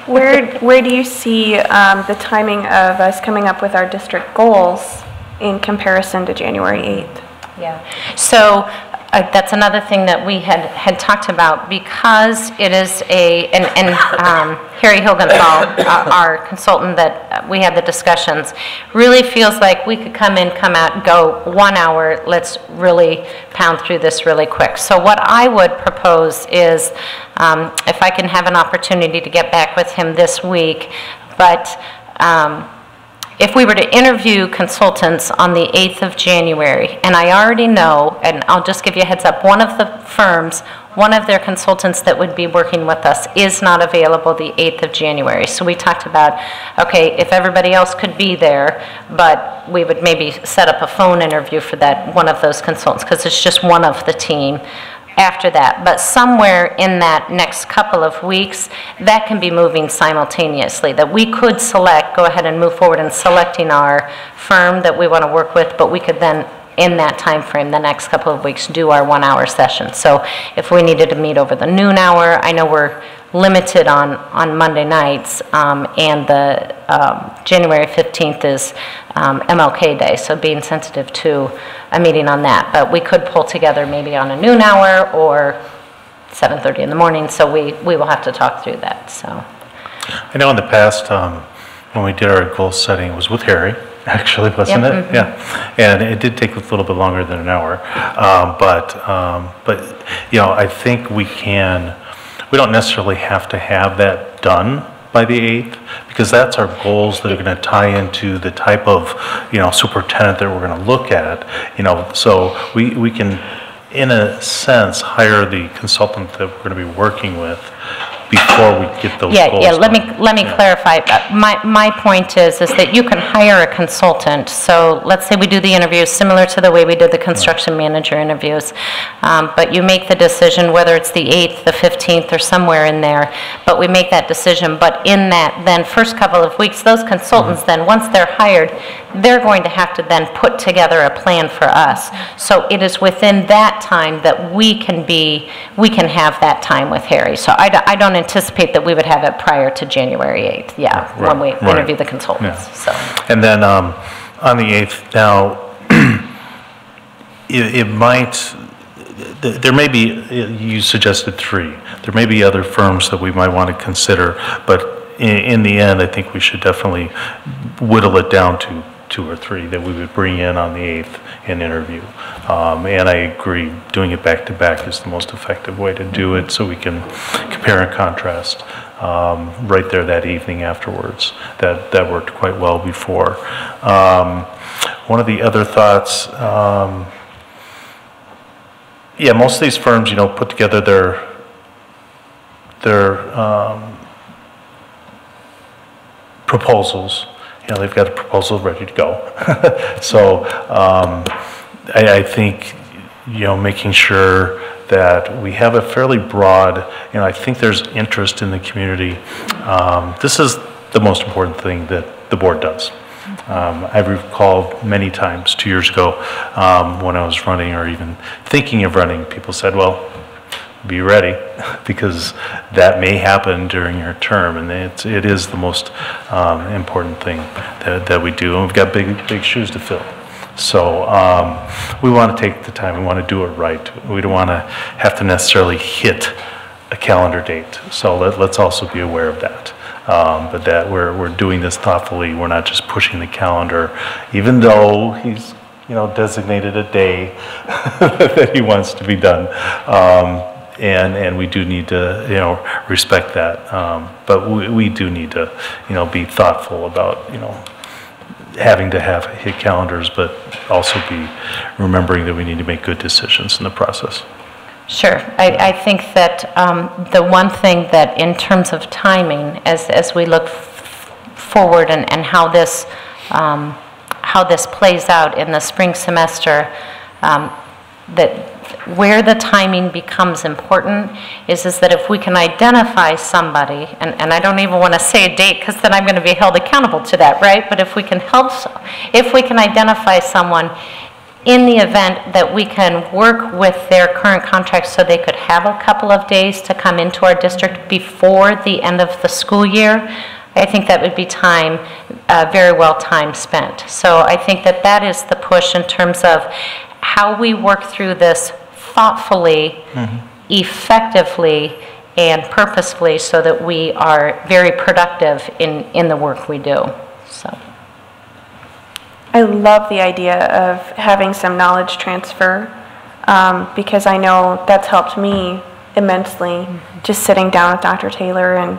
Where do you see the timing of us coming up with our district goals in comparison to January 8th? Yeah. So that's another thing that we had talked about, because it is Harry Hilgenthal, our consultant that we had the discussions, really feels like we could come in, come out, go 1 hour, let's really pound through this really quick. So what I would propose is, if I can have an opportunity to get back with him this week, but if we were to interview consultants on the 8th of January, and I already know, and I'll just give you a heads up, one of the firms, one of their consultants that would be working with us is not available the 8th of January. So we talked about, okay, if everybody else could be there, but we would maybe set up a phone interview for that one of those consultants, because it's just one of the team after that. But somewhere in that next couple of weeks, that can be moving simultaneously, that we could select, go ahead and move forward in selecting our firm that we want to work with, but we could then, in that time frame, the next couple of weeks, do our 1 hour session. So if we needed to meet over the noon hour, I know we're limited on Monday nights, and the January 15th is MLK Day, so being sensitive to a meeting on that. But we could pull together maybe on a noon hour or 7:30 in the morning, so we will have to talk through that. So I know in the past, when we did our goal setting, it was with Harry, actually, wasn't it? Yeah. And it did take a little bit longer than an hour. But you know, I think we don't necessarily have to have that done by the 8th, because that's our goals that are going to tie into the type of, you know, superintendent that we're going to look at, you know, so we can, in a sense, hire the consultant that we're going to be working with before we get those goals. Yeah, let me clarify. My point is that you can hire a consultant. So let's say we do the interviews similar to the way we did the construction manager interviews, but you make the decision whether it's the 8th, the 15th, or somewhere in there, but we make that decision. But in that then first couple of weeks, those consultants then, once they're hired, they're going to have to then put together a plan for us. So it is within that time that we can have that time with Harry. So I don't anticipate that we would have it prior to January 8th, when we interview the consultants. So. And then on the 8th, now, it might, there may be, you suggested 3. There may be other firms that we might want to consider, but in the end, I think we should definitely whittle it down to 2 or 3 that we would bring in on the 8th and interview. And I agree, doing it back to back is the most effective way to do it, so we can compare and contrast right there that evening afterwards. That worked quite well before. One of the other thoughts, yeah, most of these firms, you know, put together their proposals. You know, they've got a proposal ready to go. So I think, you know, making sure that we have a fairly broad, you know, I think there's interest in the community. This is the most important thing that the board does. I recall many times 2 years ago when I was running or even thinking of running, people said, well, be ready because that may happen during your term, and it is the most important thing that we do, and we've got big shoes to fill. So we want to take the time, we want to do it right. We don't want to have to necessarily hit a calendar date, so let's also be aware of that. But that we're doing this thoughtfully, we're not just pushing the calendar, even though he's, you know, designated a day that he wants to be done. And we do need to, you know, respect that. But we do need to, you know, be thoughtful about, you know, having to have hit calendars, but also be remembering that we need to make good decisions in the process. Sure. I think that the one thing that in terms of timing, as we look forward and how this plays out in the spring semester, that where the timing becomes important is that if we can identify somebody, and I don't even want to say a date because then I'm going to be held accountable to that, right? But if we can identify someone in the event that we can work with their current contract so they could have a couple of days to come into our district before the end of the school year, I think that would be time, very well time spent. So I think that is the push in terms of how we work through this thoughtfully, effectively, and purposefully so that we are very productive in the work we do. So. I love the idea of having some knowledge transfer because I know that's helped me immensely, just sitting down with Dr. Taylor and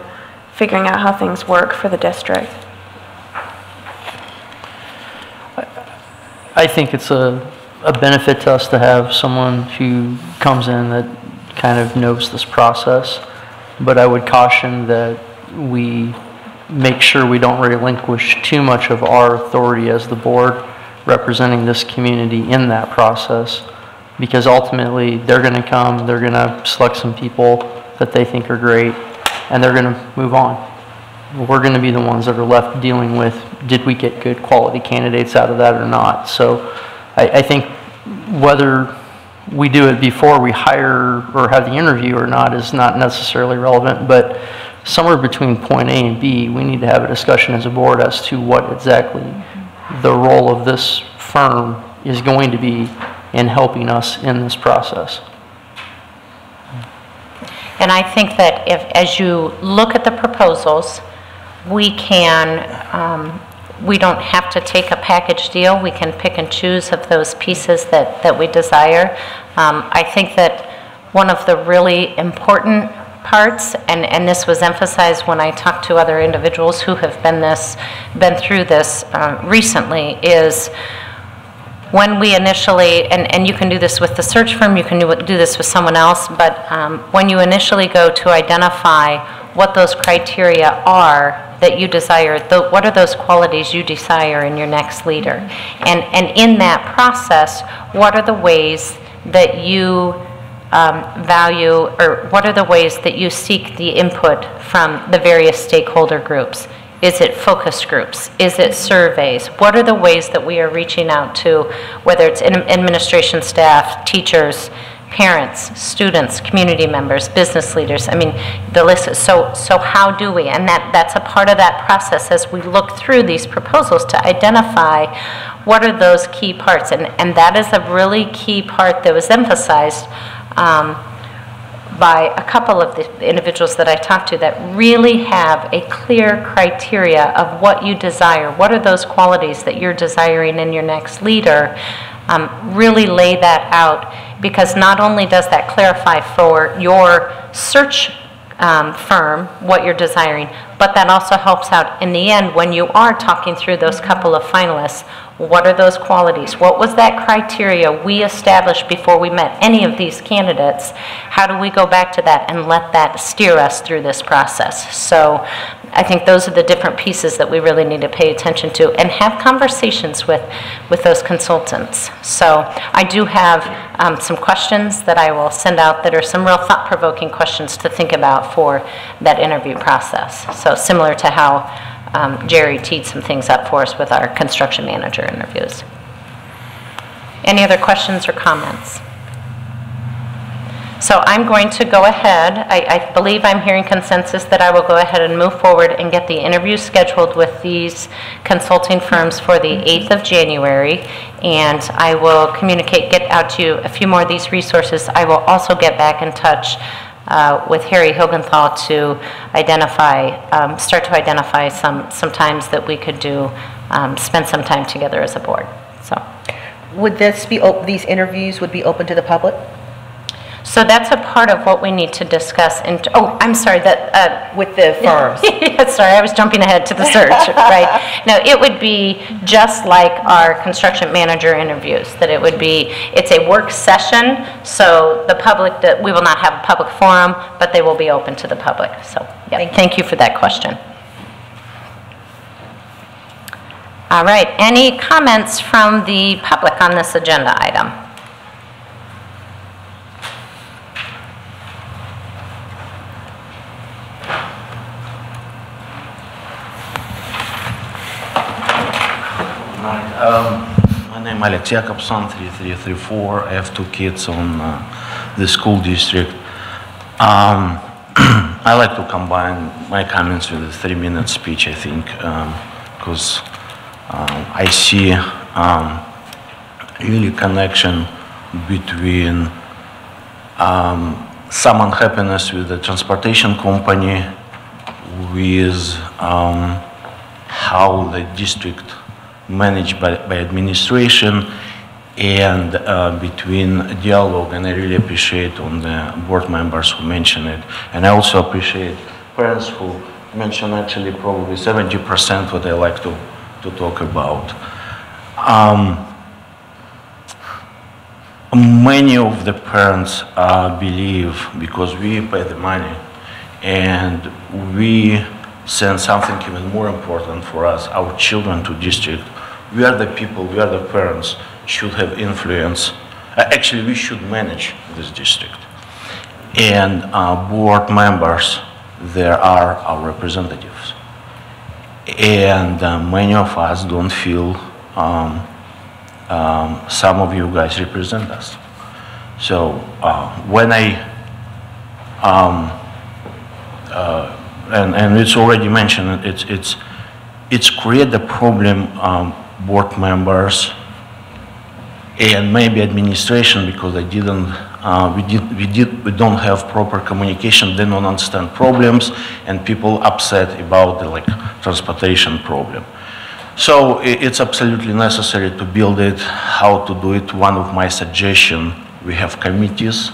figuring out how things work for the district. I think it's a benefit to us to have someone who comes in that kind of knows this process, but I would caution that we make sure we don't relinquish too much of our authority as the board representing this community in that process, because ultimately they're going to come, they're going to select some people that they think are great, and they're going to move on. We're going to be the ones that are left dealing with, did we get good quality candidates out of that or not? So I think whether we do it before we hire or have the interview or not is not necessarily relevant, but somewhere between point A and B, we need to have a discussion as a board as to what exactly the role of this firm is going to be in helping us in this process. And I think that as you look at the proposals, we don't have to take a package deal. We can pick and choose of those pieces that we desire. I think that one of the really important parts, and this was emphasized when I talked to other individuals who have been through this recently, is when we initially, and you can do this with the search firm, you can do this with someone else, but when you initially go to identify what those criteria are that you desire, what are those qualities you desire in your next leader? And in that process, what are the ways that you value, or what are the ways that you seek the input from the various stakeholder groups? Is it focus groups? Is it surveys? What are the ways that we are reaching out to, whether it's administration staff, teachers, parents, students, community members, business leaders? I mean, the list is so how do we? And that's a part of that process as we look through these proposals to identify what are those key parts. And that is a really key part that was emphasized by a couple of the individuals that I talked to that really have a clear criteria of what you desire. What are those qualities that you're desiring in your next leader? Really lay that out, because not only does that clarify for your search firm, what you're desiring, but that also helps out in the end when you are talking through those couple of finalists. What are those qualities? What was that criteria we established before we met any of these candidates? How do we go back to that and let that steer us through this process? So I think those are the different pieces that we really need to pay attention to and have conversations with those consultants. So I do have some questions that I will send out that are some real thought-provoking questions to think about for that interview process. So similar to how Jerry teed some things up for us with our construction manager interviews. Any other questions or comments? So I'm going to go ahead, I believe I'm hearing consensus that I will go ahead and move forward and get the interview scheduled with these consulting firms for the 8th of January, and I will communicate, get out to you a few more of these resources. I will also get back in touch with Harry Hilgenthal to identify, start to identify some times that we could do, spend some time together as a board. So, Would this be, these interviews would be open to the public? so that's a part of what we need to discuss. Oh, I'm sorry, that With the firms? yeah, sorry, I was jumping ahead to the search, right? No, it would be just like our construction manager interviews, that it would be, it's a work session, so the public, that we will not have a public forum, but they will be open to the public. So, yeah, thank you for that question. All right, any comments from the public on this agenda item? My name is Alex Jacobson, 3334. I have 2 kids on the school district. I like to combine my comments with a 3-minute speech, I think, because I see really connection between some unhappiness with the transportation company, with how the district managed by administration, and between dialogue, and I really appreciate on the board members who mentioned it. And I also appreciate parents who mentioned actually probably 70% what I like to talk about. Many of the parents believe, because we pay the money and we send something even more important for us, our children, to district, we are the people, we are the parents, should have influence. Actually, we should manage this district. And board members, there are our representatives. And many of us don't feel some of you guys represent us. So when and it's already mentioned, it's create the problem, board members and maybe administration, because they didn't, we don't have proper communication, they don't understand problems, and people upset about the transportation problem. So it's absolutely necessary to build it. How to do it? One of my suggestions, we have committees,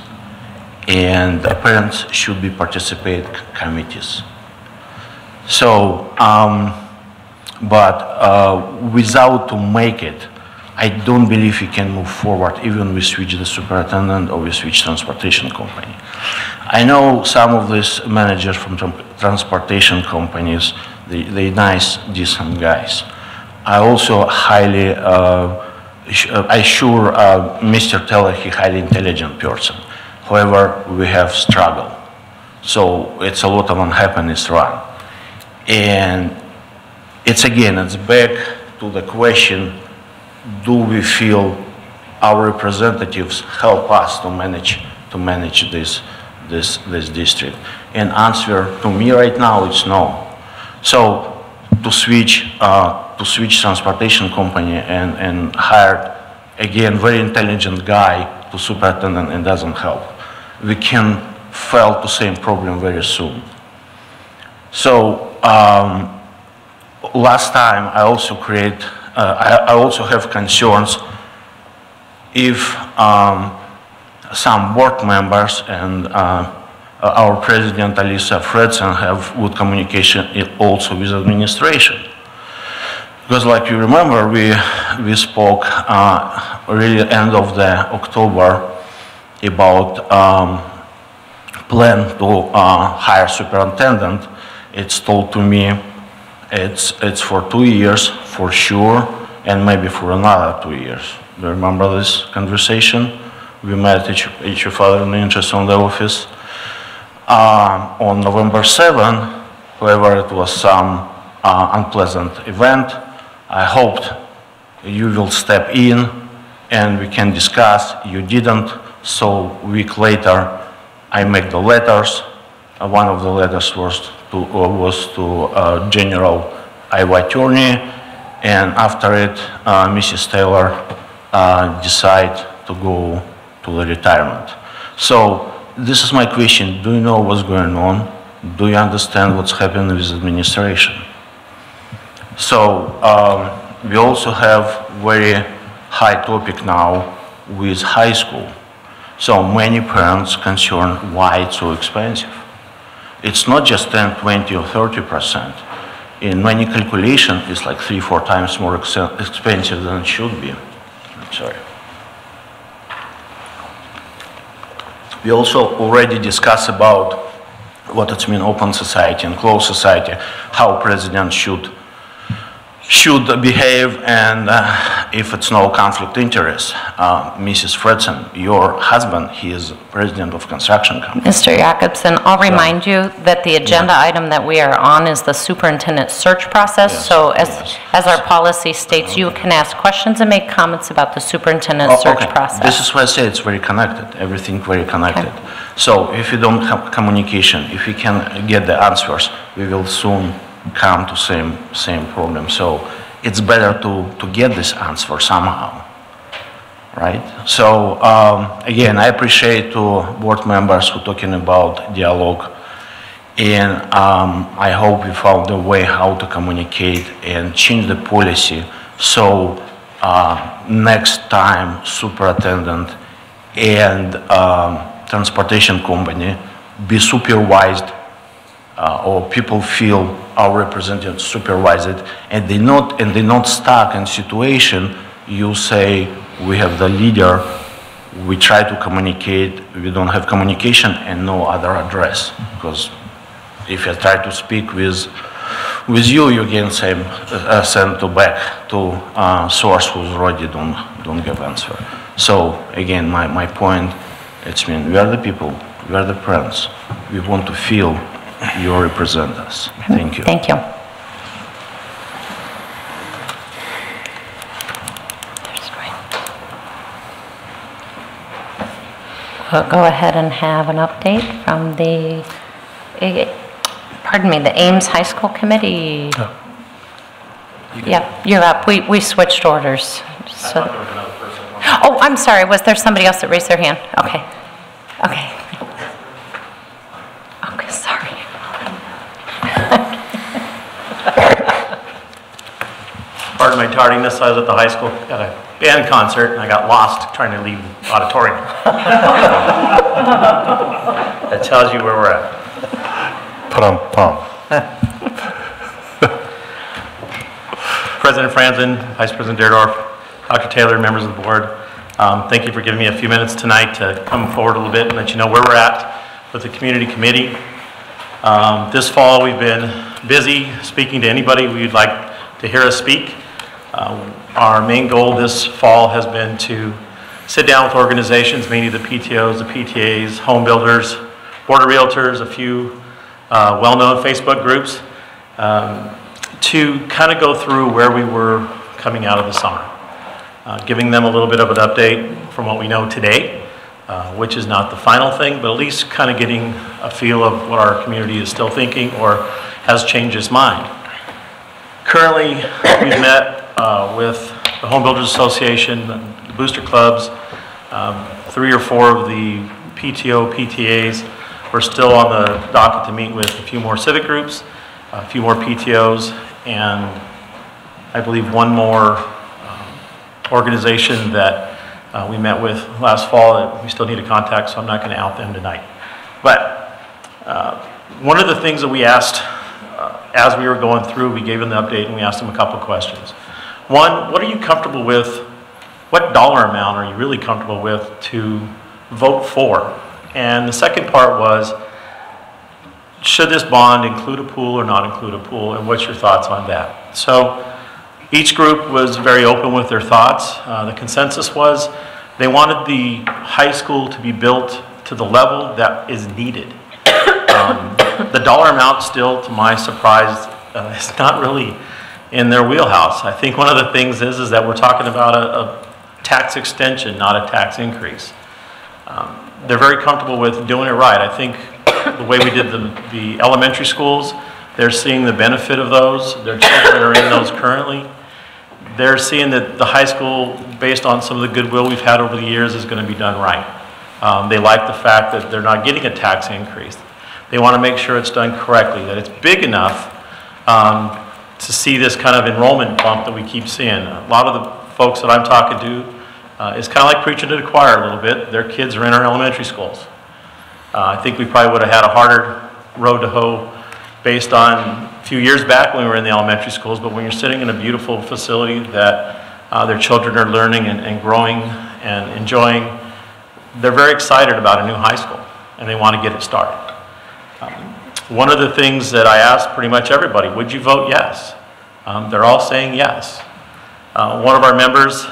and the parents should be participate committees. So, without to make it, I don't believe we can move forward, even we switch the superintendent or we switch transportation company. I know some of these managers from transportation companies, they're nice, decent guys. I also highly, I sure Mr. Teller, he highly intelligent person. However, we have struggle. So it's a lot of unhappiness run. And it's back to the question, do we feel our representatives help us to manage this district? And answer to me right now is no. So to switch transportation company and hire again very intelligent guy to superintendent, and doesn't help. We can fail to same problem very soon. So last time I also I also have concerns if some board members and our president, Alisa Fredson, have good communication also with administration. Because like you remember, we spoke really end of the October about plan to hire superintendent. It's told to me it's for 2 years for sure, and maybe for another 2 years. Do you remember this conversation? We met each other in the interest on the office. On November 7, however, it was some unpleasant event. I hoped you will step in and we can discuss. You didn't, so a week later, I make the letters. One of the letters was to General Iowa Attorney, and after it, Mrs. Taylor decided to go to the retirement. So this is my question. Do you know what's going on? Do you understand what's happening with administration? So we also have very high topic now with high school. So many parents concerned why it's so expensive. It's not just 10, 20 or 30%. In many calculations, it's like 3-4 times more expensive than it should be. I'm sorry. We also already discussed about what it means open society and closed society, how president should behave, and if it's no conflict interest. Mrs. Fredson, your husband, he is president of construction company. Mr. Jacobson, I'll remind you that the agenda item that we are on is the superintendent search process. Yes, So yes. as our policy states, you can ask questions and make comments about the superintendent search Okay. process. This is why I say it's very connected, everything very connected. So if you don't have communication, if we can get the answers, we will soon come to same problem. So it's better to get this answer somehow, right? So again, I appreciate to board members who talking about dialogue, and I hope we found a way how to communicate and change the policy so next time superintendent and transportation company be supervised or people feel our representatives supervise it, and they're not stuck in situation. You say we have the leader, we try to communicate, we don't have communication and no other address, because if you try to speak with you, you can send to back to source who's already don't give answer. So again, my point, it's mean we are the people, we are the parents, we want to feel you represent us. Thank you. Thank you. We'll go ahead and have an update from the, the Ames High School Committee. Yep, you're up. We switched orders. So. Oh, I'm sorry. Was there somebody else that raised their hand? Okay. Okay. Okay, sorry. Pardon my tardiness, I was at the high school at a band concert and I got lost trying to leave the auditorium. That tells you where we're at. President Franzen, Vice President Derdorf, Dr. Taylor, members of the board, thank you for giving me a few minutes tonight to come forward a little bit and let you know where we're at with the community committee. This fall we've been busy speaking to anybody we'd like to hear us speak. Our main goal this fall has been to sit down with organizations, mainly the PTOs, the PTAs, home builders, board of realtors, a few well-known Facebook groups, to kind of go through where we were coming out of the summer. Giving them a little bit of an update from what we know today, which is not the final thing, but at least kind of getting a feel of what our community is still thinking or has changed its mind. Currently, we've met with the Home Builders Association, the booster clubs, 3 or 4 of the PTO, PTAs. We're still on the docket to meet with a few more civic groups, a few more PTOs, and I believe one more organization that we met with last fall that we still need to contact, so I'm not going to out them tonight. But One of the things that we asked as we were going through, we gave them the update and we asked them a couple questions. One, what are you comfortable with? What dollar amount are you really comfortable with to vote for? And the second part was, should this bond include a pool or not include a pool, and what's your thoughts on that? So each group was very open with their thoughts. The consensus was they wanted the high school to be built to the level that is needed. The dollar amount still, to my surprise, is not really in their wheelhouse. I think one of the things is that we're talking about a tax extension, not a tax increase. They're very comfortable with doing it right. I think the way we did the elementary schools, they're seeing the benefit of those. Their children are in those currently. They're seeing that the high school, based on some of the goodwill we've had over the years, is going to be done right. They like the fact that they're not getting a tax increase. They want to make sure it's done correctly, that it's big enough to see this kind of enrollment bump that we keep seeing. A lot of the folks that I'm talking to, it's kind of like preaching to the choir a little bit. Their kids are in our elementary schools. I think we probably would have had a harder road to hoe based on a few years back when we were in the elementary schools, but when you're sitting in a beautiful facility that their children are learning and growing and enjoying, they're very excited about a new high school and they want to get it started. One of the things that I asked pretty much everybody, would you vote yes? They're all saying yes. One of our members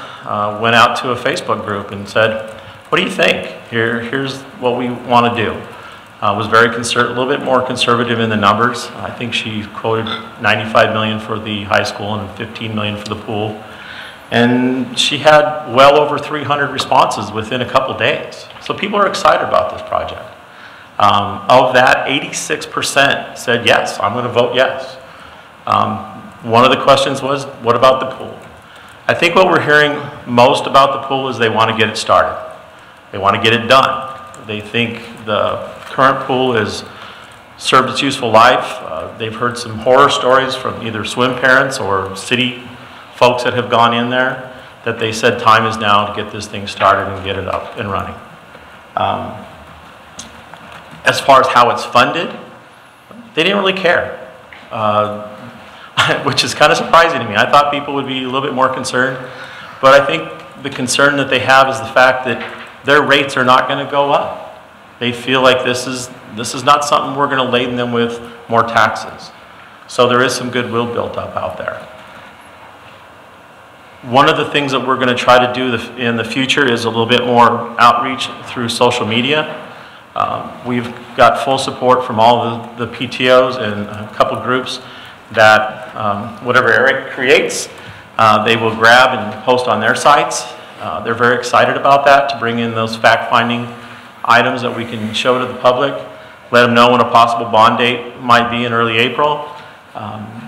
went out to a Facebook group and said, what do you think? Here's what we want to do. Was very a little bit more conservative in the numbers. I think she quoted $95 million for the high school and $15 million for the pool. And she had well over 300 responses within a couple days. So people are excited about this project. Of that, 86% said yes, I'm going to vote yes. One of the questions was, what about the pool? I think what we're hearing most about the pool is they want to get it started. They want to get it done. They think the current pool has served its useful life. They've heard some horror stories from either swim parents or city folks that have gone in there that they said time is now to get this thing started and get it up and running. As far as how it's funded, they didn't really care, which is kind of surprising to me. I thought people would be a little bit more concerned, but I think the concern that they have is the fact that their rates are not going to go up. They feel like this is not something we're going to laden them with more taxes. So there is some goodwill built up out there. One of the things that we're going to try to do in the future is a little bit more outreach through social media. We've got full support from all the PTOs and a couple groups that whatever Eric creates, they will grab and post on their sites. They're very excited about that, to bring in those fact-finding items that we can show to the public, let them know when a possible bond date might be in early April.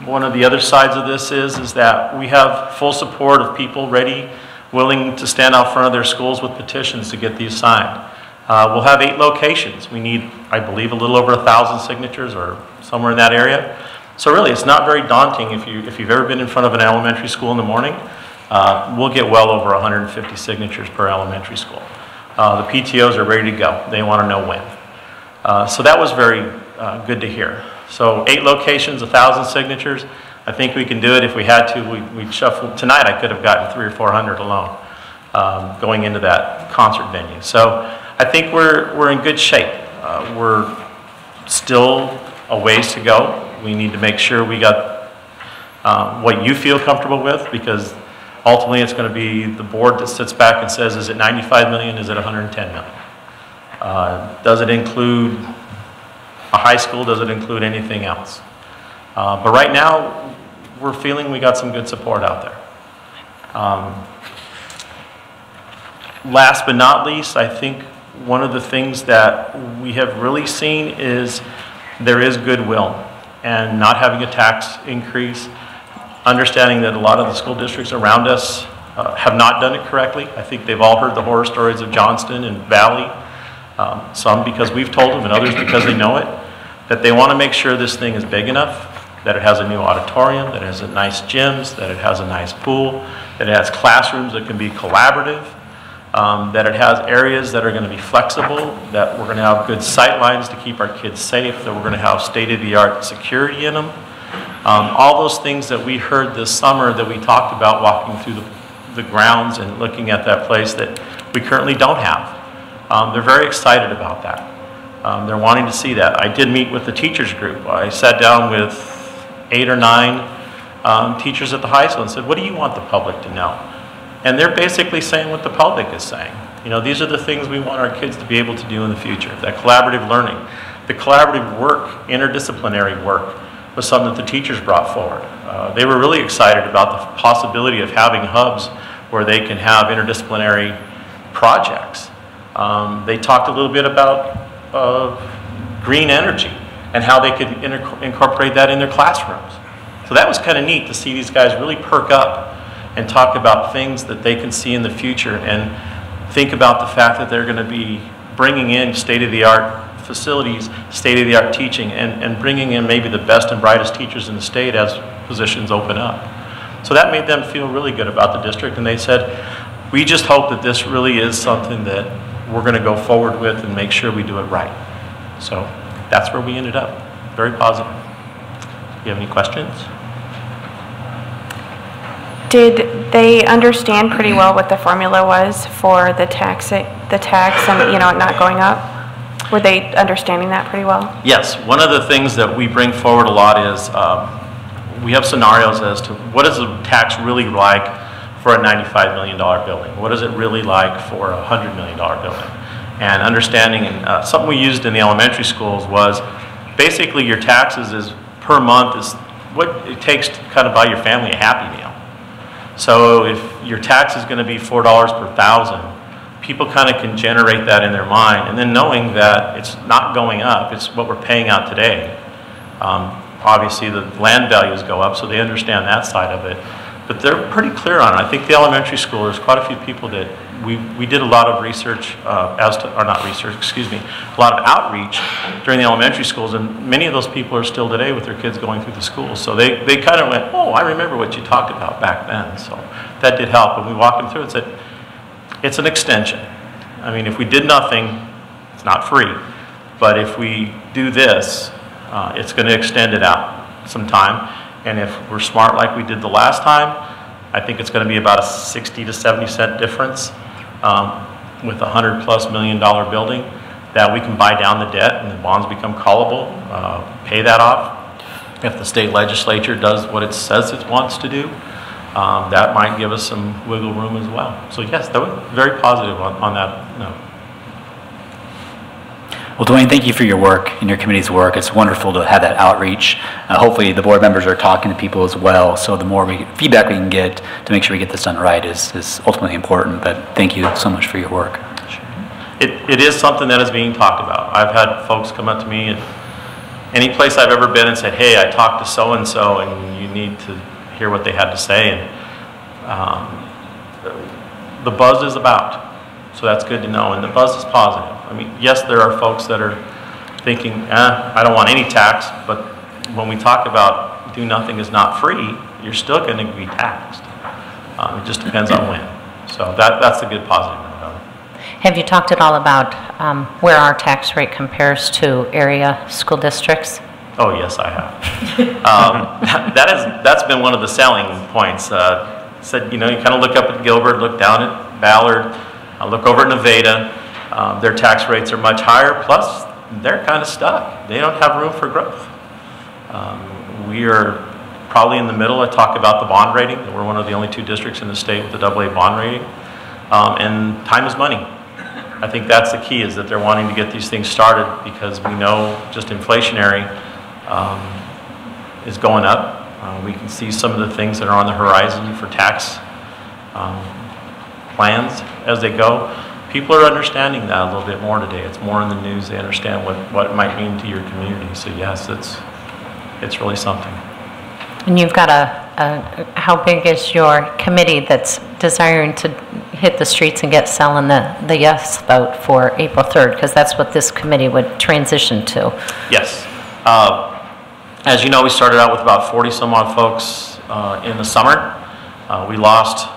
One of the other sides of this is that we have full support of people ready, willing to stand out front of their schools with petitions to get these signed. We'll have 8 locations. We need, I believe, a little over 1,000 signatures or somewhere in that area. So really, it's not very daunting. If you've ever been in front of an elementary school in the morning, we'll get well over 150 signatures per elementary school. The PTOs are ready to go. They want to know when. So that was very good to hear. So 8 locations, 1,000 signatures. I think we can do it. If we had to, we'd shuffle. Tonight I could have gotten 300 or 400 alone going into that concert venue. So I think we're in good shape. We're still a ways to go. We need to make sure we got what you feel comfortable with, because ultimately it's going to be the board that sits back and says, is it 95 million, is it 110 million? Does it include a high school, does it include anything else? But right now, we're feeling we got some good support out there. Last but not least, I think one of the things that we have really seen is there is goodwill, and not having a tax increase, understanding that a lot of the school districts around us have not done it correctly. I think they've all heard the horror stories of Johnston and Valley, some because we've told them and others because they know it, that they want to make sure this thing is big enough, that it has a new auditorium, that it has a nice gyms, that it has a nice pool, that it has classrooms that can be collaborative. that it has areas that are going to be flexible, that we're going to have good sight lines to keep our kids safe, that we're going to have state-of-the-art security in them. All those things that we heard this summer that we talked about walking through the grounds and looking at that place that we currently don't have. They're very excited about that. They're wanting to see that. I did meet with the teachers group. I sat down with 8 or 9 teachers at the high school and said, what do you want the public to know? And they're basically saying what the public is saying. You know, these are the things we want our kids to be able to do in the future. That collaborative learning, the collaborative work, interdisciplinary work was something that the teachers brought forward. They were really excited about the possibility of having hubs where they can have interdisciplinary projects. They talked a little bit about green energy and how they could incorporate that in their classrooms. So that was kind of neat to see these guys really perk up and talk about things that they can see in the future and think about the fact that they're going to be bringing in state-of-the-art facilities, state-of-the-art teaching, and bringing in maybe the best and brightest teachers in the state as positions open up. So that made them feel really good about the district, and they said, we just hope that this really is something that we're going to go forward with and make sure we do it right. So that's where we ended up. Very positive. Do you have any questions? Did they understand pretty well what the formula was for the tax and, you know, it not going up? Were they understanding that pretty well? Yes. One of the things that we bring forward a lot is we have scenarios as to what is the tax really like for a $95 million building? What is it really like for a $100 million building? And understanding, and something we used in the elementary schools was basically your taxes is per month is what it takes to kind of buy your family a Happy Meal. So if your tax is going to be $4 per thousand, people kind of can generate that in their mind, and then knowing that it's not going up, it's what we're paying out today. Obviously the land values go up, so they understand that side of it. But they're pretty clear on it. I think the elementary school, there's quite a few people that we did a lot of research a lot of outreach during the elementary schools, and many of those people are still today with their kids going through the schools. So they kind of went, oh, I remember what you talked about back then. So that did help. And we walked them through and said, it's an extension. I mean, if we did nothing, it's not free. But if we do this, it's going to extend it out some time. And if we're smart like we did the last time, I think it's going to be about a 60 to 70 cent difference with a $100+ million building that we can buy down the debt and the bonds become callable, pay that off. If the state legislature does what it says it wants to do, that might give us some wiggle room as well. So yes, that was very positive on that note. Well, Dwayne, thank you for your work and your committee's work. It's wonderful to have that outreach. Hopefully the board members are talking to people as well, so the more feedback we can get to make sure we get this done right is ultimately important. But thank you so much for your work. It is something that is being talked about. I've had folks come up to me at any place I've ever been and said, hey, I talked to so-and-so and you need to hear what they had to say. And the buzz is about. So that's good to know, and the buzz is positive. I mean, yes, there are folks that are thinking, I don't want any tax, but when we talk about do nothing is not free, you're still going to be taxed. It just depends on when. So that's a good positive note on it. Have you talked at all about where our tax rate compares to area school districts? Oh, yes, I have. That's been one of the selling points. Said, you know, you kind of look up at Gilbert, look down at Ballard, look over at Nevada. Their tax rates are much higher, plus they're kind of stuck. They don't have room for growth. We are probably in the middle. I talk about the bond rating. We're one of the only 2 districts in the state with a AA bond rating. And time is money. I think that's the key, is that they're wanting to get these things started because we know just inflationary is going up. We can see some of the things that are on the horizon for tax plans as they go. People are understanding that a little bit more today. It's more in the news. They understand what it might mean to your community. So yes, it's really something. And you've got how big is your committee that's desiring to hit the streets and get selling the yes vote for April 3rd? Because that's what this committee would transition to. Yes. As you know, we started out with about 40 some odd folks in the summer. We lost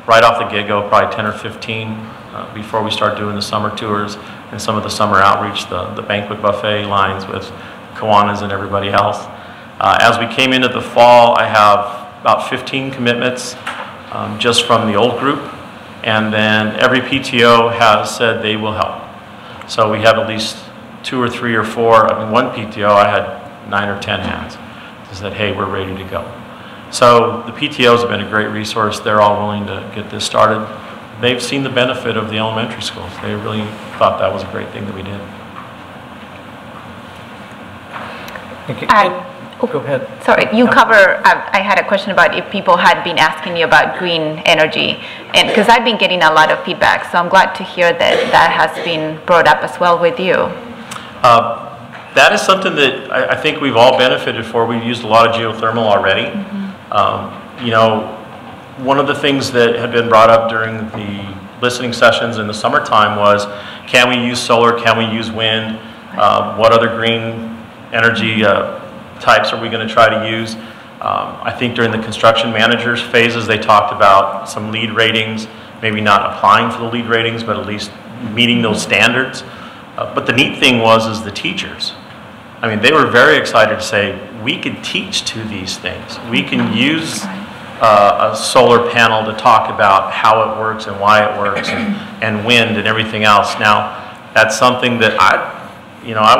right off the get-go, probably 10 or 15, before we start doing the summer tours and some of the summer outreach, the banquet buffet lines with Kiwanis and everybody else. As we came into the fall, I have about 15 commitments just from the old group, and then every PTO has said they will help. So we have at least 2 or 3 or 4. I mean, one PTO, I had 9 or 10 hands that said, hey, we're ready to go. So the PTOs have been a great resource. They're all willing to get this started. They've seen the benefit of the elementary schools. They really thought that was a great thing that we did. Go ahead. Sorry, you cover, I had a question about if people had been asking you about green energy, and because I've been getting a lot of feedback, so I'm glad to hear that that has been brought up as well with you. That is something that I think we've all benefited for. We've used a lot of geothermal already. You know, one of the things that had been brought up during the listening sessions in the summertime was, can we use solar, can we use wind, what other green energy types are we going to try to use? I think during the construction managers phases, they talked about some LEED ratings, maybe not applying for the LEED ratings, but at least meeting those standards. But the neat thing was the teachers. I mean, they were very excited to say, we can teach to these things. We can use a solar panel to talk about how it works and why it works, and wind and everything else. Now, that's something that I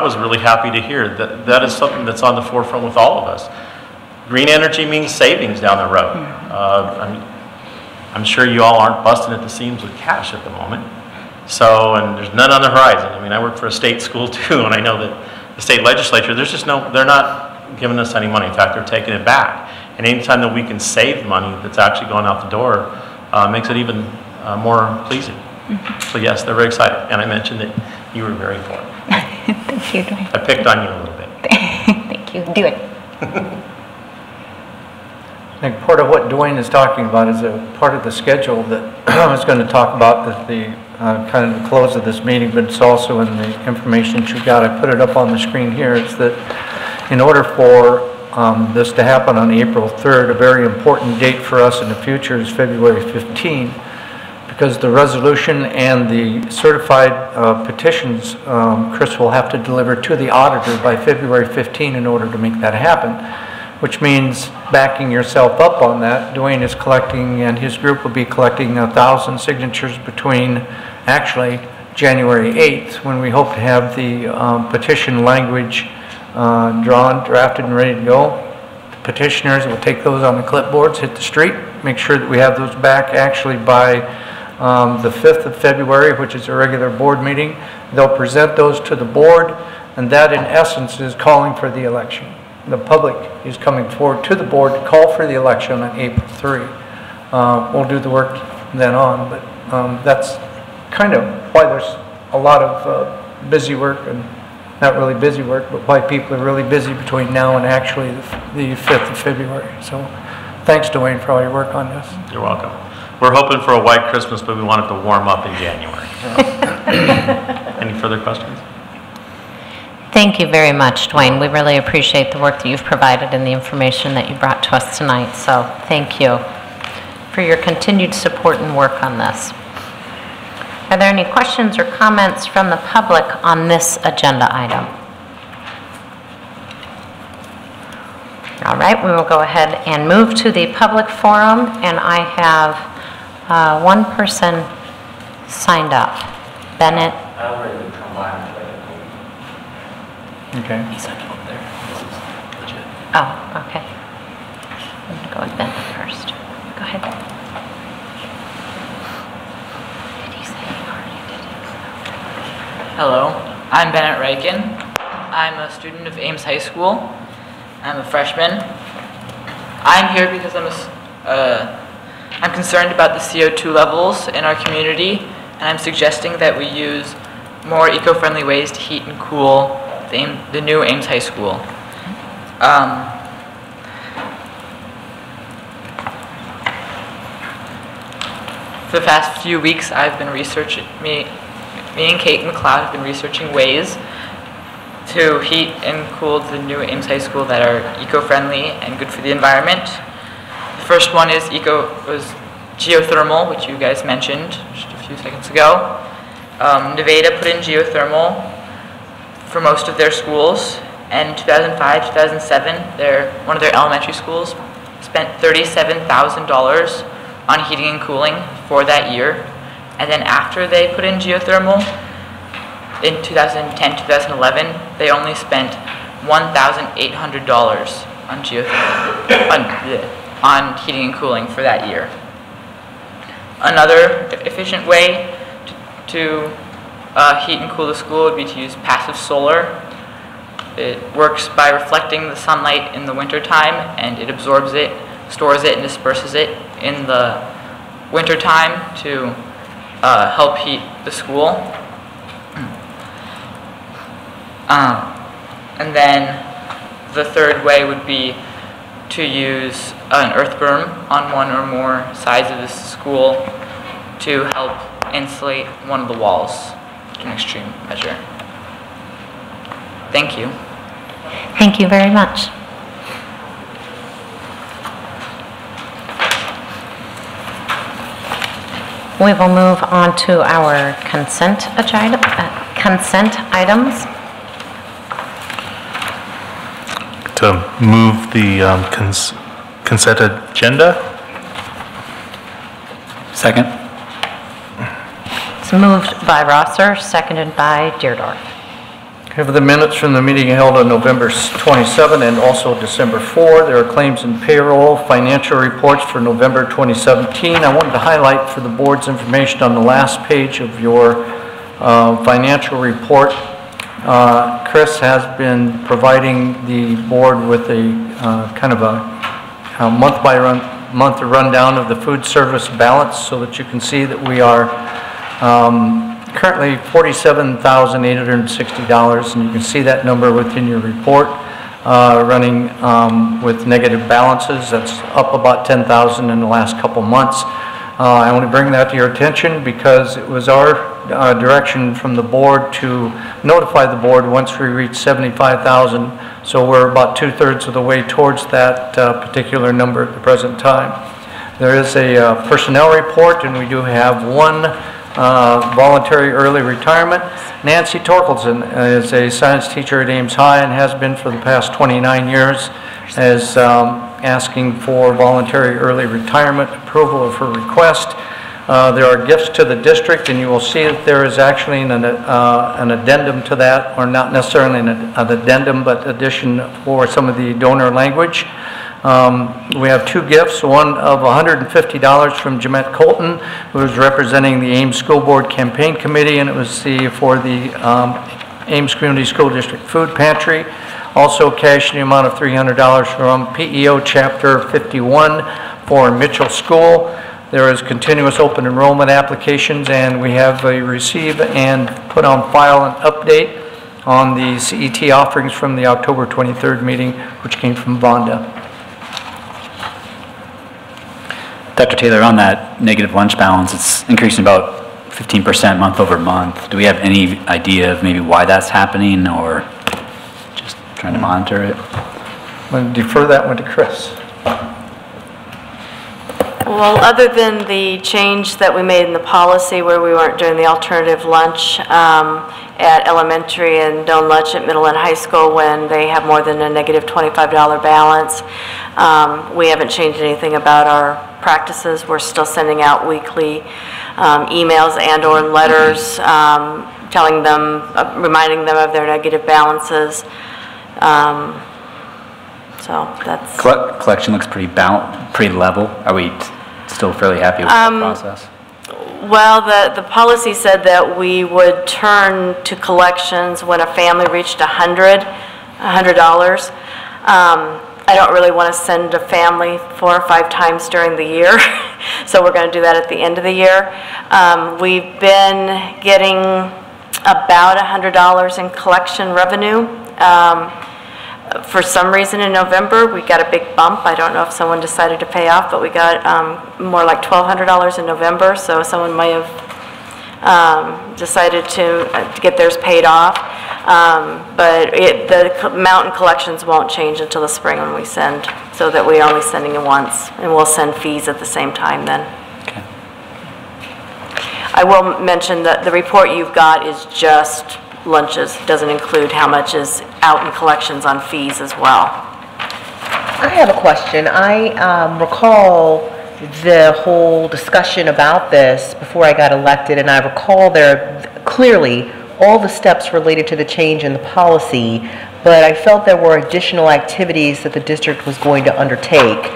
was really happy to hear. That is something that's on the forefront with all of us. Green energy means savings down the road. I'm sure you all aren't busting at the seams with cash at the moment. So, and there's none on the horizon. I mean, I work for a state school too, and I know that the state legislature, they're not giving us any money. In fact, they're taking it back. And anytime that we can save money that's actually going out the door, makes it even more pleasing. So yes, they're very excited. And I mentioned that you were very for it. Thank you, Dwayne. I picked on you a little bit. Thank you. Do it. I think part of what Dwayne is talking about is a part of the schedule that I was going to talk about at the kind of the close of this meeting, but it's also in the information that you got. I put it up on the screen here. It's that in order for this to happen on April 3rd, a very important date for us in the future is February 15, because the resolution and the certified petitions Chris will have to deliver to the auditor by February 15 in order to make that happen, which means backing yourself up on that. Dwayne is collecting, and his group will be collecting 1,000 signatures between actually January 8th, when we hope to have the petition language drawn, drafted, and ready to go. The petitioners will take those on the clipboards, hit the street, make sure that we have those back actually by the 5th of February, which is a regular board meeting. They'll present those to the board, and that in essence is calling for the election. The public is coming forward to the board to call for the election on April 3. We'll do the work then on, but that's kind of why there's a lot of busy work, and not really busy work, but why people are really busy between now and actually the 5th of February. So thanks, Dwayne, for all your work on this. You're welcome. We're hoping for a white Christmas, but we want it to warm up in January. Any further questions? Thank you very much, Dwayne. We really appreciate the work that you've provided and the information that you brought to us tonight. So thank you for your continued support and work on this. Are there any questions or comments from the public on this agenda item? All right, we will go ahead and move to the public forum, and I have one person signed up. Bennett. Okay. He sent it up there. This is legit. Oh, okay. I'm going to go with Bennett first. Go ahead. Did he say he already did it? Hello, I'm Bennett Reichen. I'm a student of Ames High School. I'm a freshman. I'm here because I'm concerned about the CO2 levels in our community, and I'm suggesting that we use more eco-friendly ways to heat and cool the new Ames High School. For the past few weeks, I've been researching, me and Kate McLeod have been researching ways to heat and cool the new Ames High School that are eco-friendly and good for the environment. The first one is geothermal, which you guys mentioned just a few seconds ago. Nevada put in geothermal for most of their schools, and 2005, 2007, one of their elementary schools spent $37,000 on heating and cooling for that year. And then after they put in geothermal, in 2010, 2011, they only spent $1,800 on on heating and cooling for that year. Another efficient way to heat and cool the school would be to use passive solar. It works by reflecting the sunlight in the wintertime, and it absorbs it, stores it, and disperses it in the wintertime to help heat the school. And then the third way would be to use an earth berm on one or more sides of the school to help insulate one of the walls, an extreme measure. Thank you. Thank you very much. We will move on to our consent items. To move the consent agenda. Second. It's moved by Rosser, seconded by Deardorff. Okay, for the minutes from the meeting held on November 27 and also December 4, there are claims and payroll, financial reports for November 2017. I wanted to highlight for the board's information on the last page of your financial report. Chris has been providing the board with a kind of a month rundown of the food service balance so that you can see that we are currently $47,860, and you can see that number within your report, running with negative balances. That's up about $10,000 in the last couple months. I want to bring that to your attention because it was our direction from the board to notify the board once we reach 75,000. So we're about 2/3 of the way towards that particular number at the present time. There is a personnel report, and we do have one voluntary early retirement. Nancy Torkelson is a science teacher at Ames High and has been for the past 29 years, as asking for voluntary early retirement, approval of her request. There are gifts to the district, and you will see that there is actually an addendum to that, or not necessarily an addendum, but addition for some of the donor language. We have two gifts, one of $150 from Jeanette Colton, who is representing the Ames School Board Campaign Committee, and it was for the Ames Community School District Food Pantry. Also cash in the amount of $300 from PEO Chapter 51 for Mitchell School. There is continuous open enrollment applications, and we have received and put on file an update on the CET offerings from the October 23rd meeting, which came from Vonda. Dr. Taylor, on that negative lunch balance, it's increasing about 15% month over month. Do we have any idea of maybe why that's happening, or just trying to monitor it? I'm going to defer that one to Chris. Well, other than the change that we made in the policy where we weren't doing the alternative lunch at elementary and no lunch at middle and high school when they have more than a negative $25 balance, we haven't changed anything about our practices. We're still sending out weekly emails and or letters telling them, reminding them of their negative balances. So that's... Collection looks pretty level. Are we still fairly happy with the process? Well, the policy said that we would turn to collections when a family reached $100. I don't really want to send a family 4 or 5 times during the year, so we're going to do that at the end of the year. We've been getting about $100 in collection revenue. For some reason in November, we got a big bump. I don't know if someone decided to pay off, but we got more like $1,200 in November, so someone might have decided to get theirs paid off. But the amount in collections won't change until the spring when we send, so that we're only sending it once, and we'll send fees at the same time then. I will mention that the report you've got is just lunches, doesn't include how much is out in collections on fees as well. I have a question. I recall the whole discussion about this before I got elected, and I recall there clearly all the steps related to the change in the policy, but I felt there were additional activities that the district was going to undertake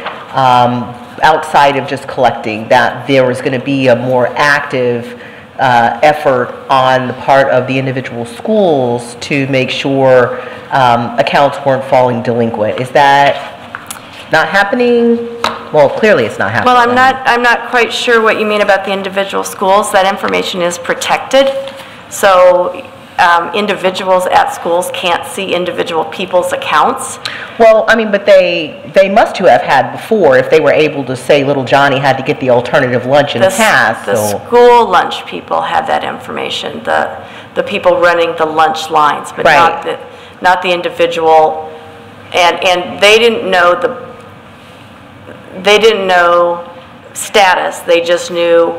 outside of just collecting, that there was going to be a more active effort on the part of the individual schools to make sure accounts weren't falling delinquent. Is that not happening? Well, clearly it's not happening. Well, I'm not quite sure what you mean about the individual schools. That information is protected. So individuals at schools can't see individual people's accounts. Well, I mean, but they must have had before if they were able to say little Johnny had to get the alternative lunch in the past. The school lunch people had that information, the people running the lunch lines, but right. not the individual. And they didn't know status. They just knew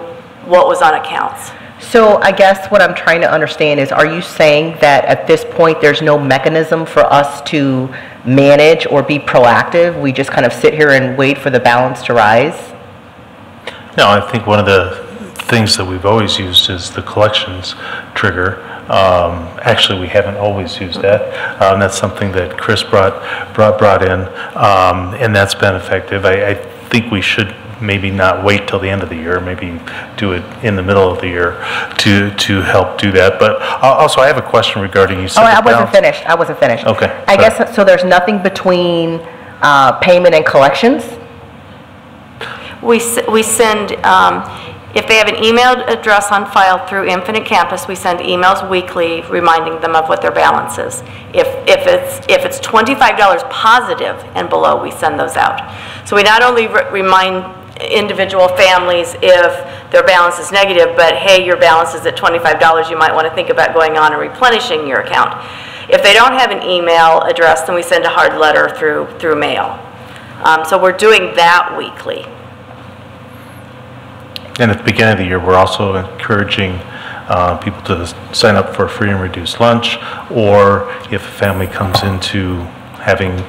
what was on accounts. So I guess what I'm trying to understand is, are you saying that at this point there's no mechanism for us to manage or be proactive? We just kind of sit here and wait for the balance to rise? No, I think one of the things that we've always used is the collections trigger. Actually, we haven't always used that. That's something that Chris brought in, and that's been effective. I think we should maybe not wait till the end of the year, maybe do it in the middle of the year to help do that. But also, I have a question regarding, you said I wasn't finished. Okay. I guess, so there's nothing between payment and collections? We send, if they have an email address on file through Infinite Campus, we send emails weekly reminding them of what their balance is. If it's $25 positive and below, we send those out. So we not only remind individual families if their balance is negative, but hey, your balance is at $25, you might want to think about going on and replenishing your account. If they don't have an email address, then we send a hard letter through mail. So we're doing that weekly. And at the beginning of the year, we're also encouraging people to sign up for a free and reduced lunch, or if a family comes into having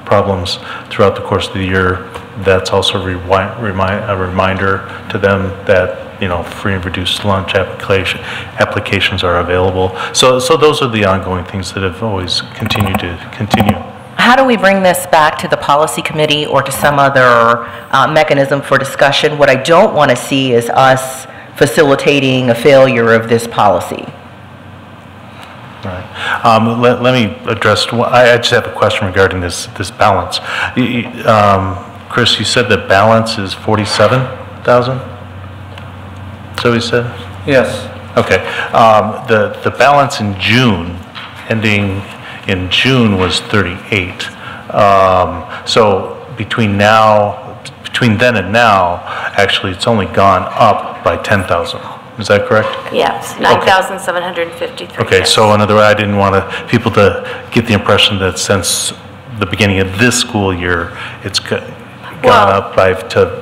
problems throughout the course of the year, that's also a reminder to them that, you know, free and reduced lunch applications are available. So those are the ongoing things that have always continued to continue. How do we bring this back to the policy committee or to some other mechanism for discussion? What I don't want to see is us facilitating a failure of this policy. Right. Let me address, I just have a question regarding this balance. Chris, you said the balance is 47,000? Is that what you said? Yes. Okay. The balance in June, ending in June, was 38. So between then and now, actually, it's only gone up by 10,000. Is that correct? Yes, 9,753. Okay, so in other words, I didn't want people to get the impression that since the beginning of this school year, it's gone up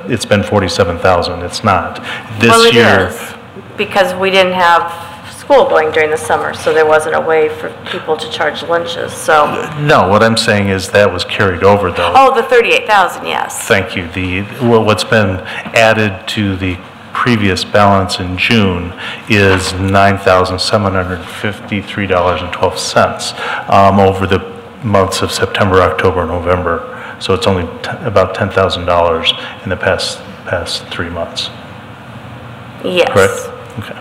it's been 47,000. It's not. This year. It is, because we didn't have school going during the summer, so there wasn't a way for people to charge lunches, so. No, what I'm saying is that was carried over, though. Oh, the 38,000, yes. Thank you. What's been added to the previous balance in June is $9,753.12 over the months of September, October, and November. So it's only about $10,000 in the past 3 months. Yes. Correct? Okay.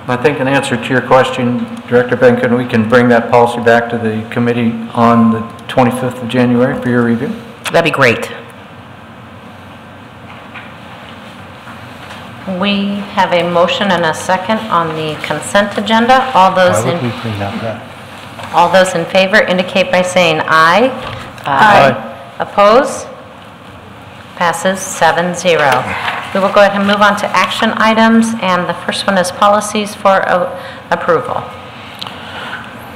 I think in answer to your question, Director Benkin, we can bring that policy back to the committee on the 25th of January for your review. That'd be great. We have a motion and a second on the consent agenda. All those in favor indicate by saying aye. Aye. Oppose? Passes 7-0. We will go ahead and move on to action items, and the first one is policies for approval.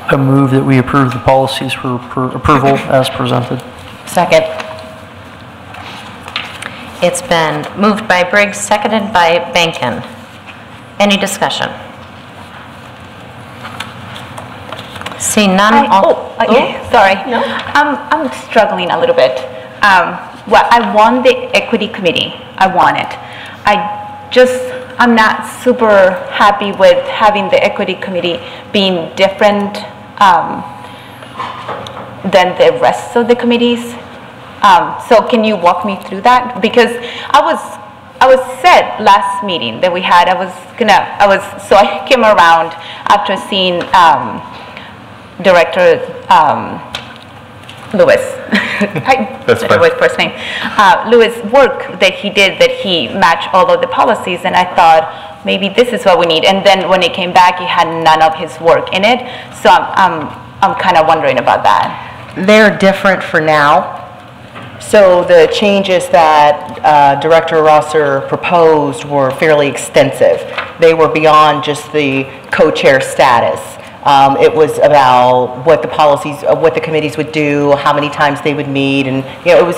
I move that we approve the policies for approval as presented. Second. It's been moved by Briggs, seconded by Benkin. Any discussion? Seeing none, Sorry. No? I'm struggling a little bit. Well, I want the equity committee. I want it. I'm not super happy with having the equity committee being different than the rest of the committees. So can you walk me through that? Because I was said last meeting that we had, so I came around after seeing Director Lewis. That's fine. Lewis first name. Lewis' work that he did, that he matched all of the policies, and I thought maybe this is what we need. And then when he came back, he had none of his work in it. So I'm kind of wondering about that. They're different for now. So the changes that Director Rosser proposed were fairly extensive. They were beyond just the co-chair status. It was about what the policies, what the committees would do, how many times they would meet, and it was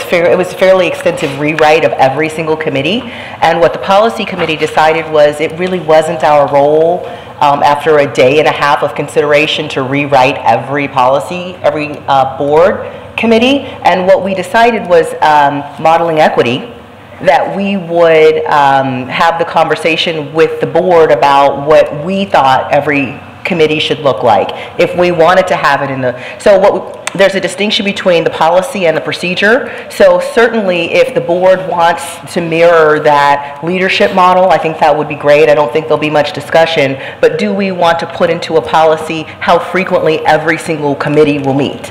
a fairly extensive rewrite of every single committee. And what the policy committee decided was it really wasn't our role after a day and a half of consideration to rewrite every policy, every board committee. And what we decided was modeling equity, that we would have the conversation with the board about what we thought every committee should look like if we wanted to have it in the, there's a distinction between the policy and the procedure. So certainly if the board wants to mirror that leadership model, I think that would be great. I don't think there'll be much discussion, but do we want to put into a policy how frequently every single committee will meet?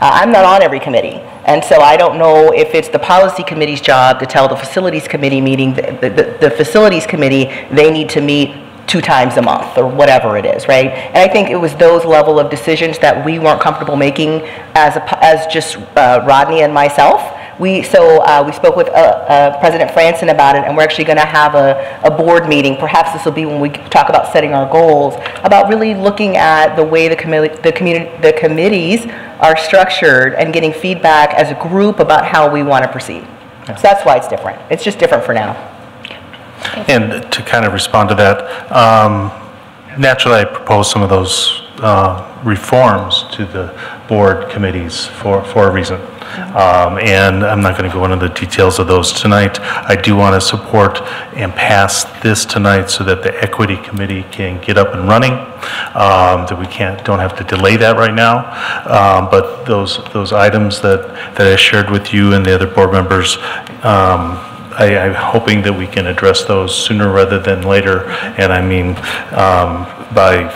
I'm not on every committee, and so I don't know if it's the policy committee's job to tell the facilities committee the facilities committee they need to meet 2 times a month or whatever it is, right? And I think it was those level of decisions that we weren't comfortable making as just Rodney and myself. We spoke with President Franson about it, and we're actually going to have a board meeting. Perhaps this will be when we talk about setting our goals, about really looking at the way the committees are structured and getting feedback as a group about how we want to proceed. So that's why it's different. It's just different for now. And to kind of respond to that, naturally I proposed some of those reforms to the board committees for a reason. And I'm not going to go into the details of those tonight. I do want to support and pass this tonight so that the equity committee can get up and running, that we don't have to delay that right now. But those items that I shared with you and the other board members, I'm hoping that we can address those sooner rather than later, and I mean by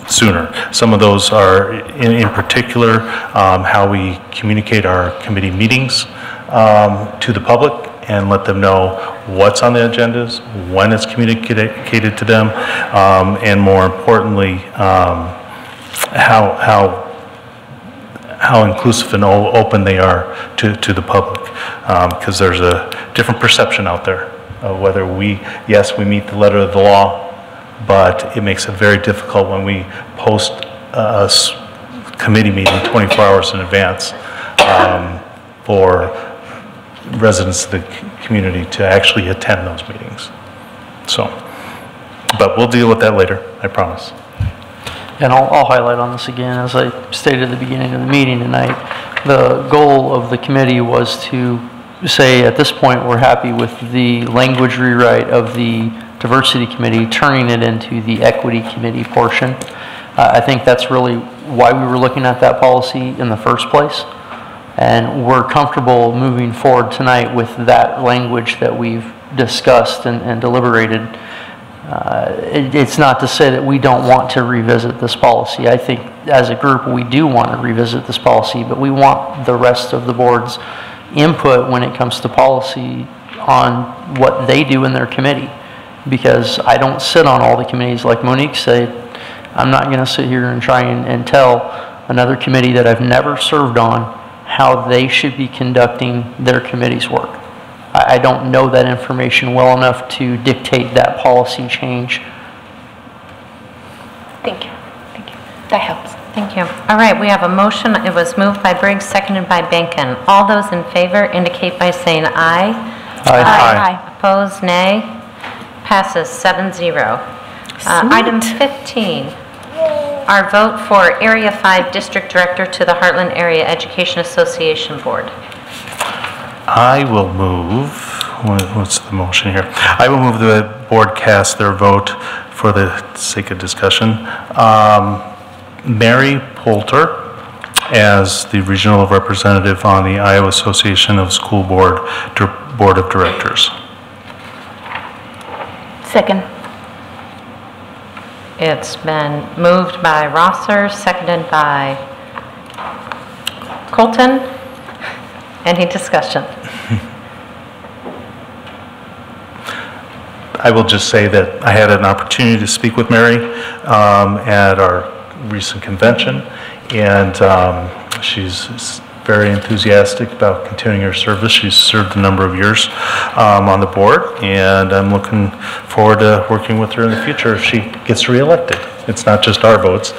sooner. Some of those are, in particular, how we communicate our committee meetings to the public and let them know what's on the agendas, when it's communicated to them, and more importantly, how inclusive and open they are to the public, because there's a different perception out there of whether yes, we meet the letter of the law, but it makes it very difficult when we post a committee meeting 24 hours in advance for residents of the community to actually attend those meetings. So, but we'll deal with that later, I promise. And I'll highlight on this again, as I stated at the beginning of the meeting tonight, the goal of the committee was to say at this point we're happy with the language rewrite of the diversity committee, turning it into the equity committee portion. I think that's really why we were looking at that policy in the first place. And we're comfortable moving forward tonight with that language that we've discussed and deliberated. It's not to say that we don't want to revisit this policy. I think as a group we do want to revisit this policy, but we want the rest of the board's input when it comes to policy on what they do in their committee. Because I don't sit on all the committees like Monique said. I'm not going to sit here and try and tell another committee that I've never served on how they should be conducting their committee's work. I don't know that information well enough to dictate that policy change. Thank you. Thank you. That helps. Thank you. All right, we have a motion. It was moved by Briggs, seconded by Benkin. All those in favor indicate by saying aye. Aye. Opposed, nay. Passes 7-0. Item 15, our vote for Area 5 District Director to the Heartland Area Education Association Board. I will move, what's the motion here? I will move the board cast their vote for the sake of discussion. Mary Poulter as the regional representative on the Iowa Association of School Board of Directors. Second. It's been moved by Rosser, seconded by Colton. Any discussion? I will just say that I had an opportunity to speak with Mary at our recent convention, and she's very enthusiastic about continuing her service. She's served a number of years on the board, and I'm looking forward to working with her in the future if she gets reelected. It's not just our votes,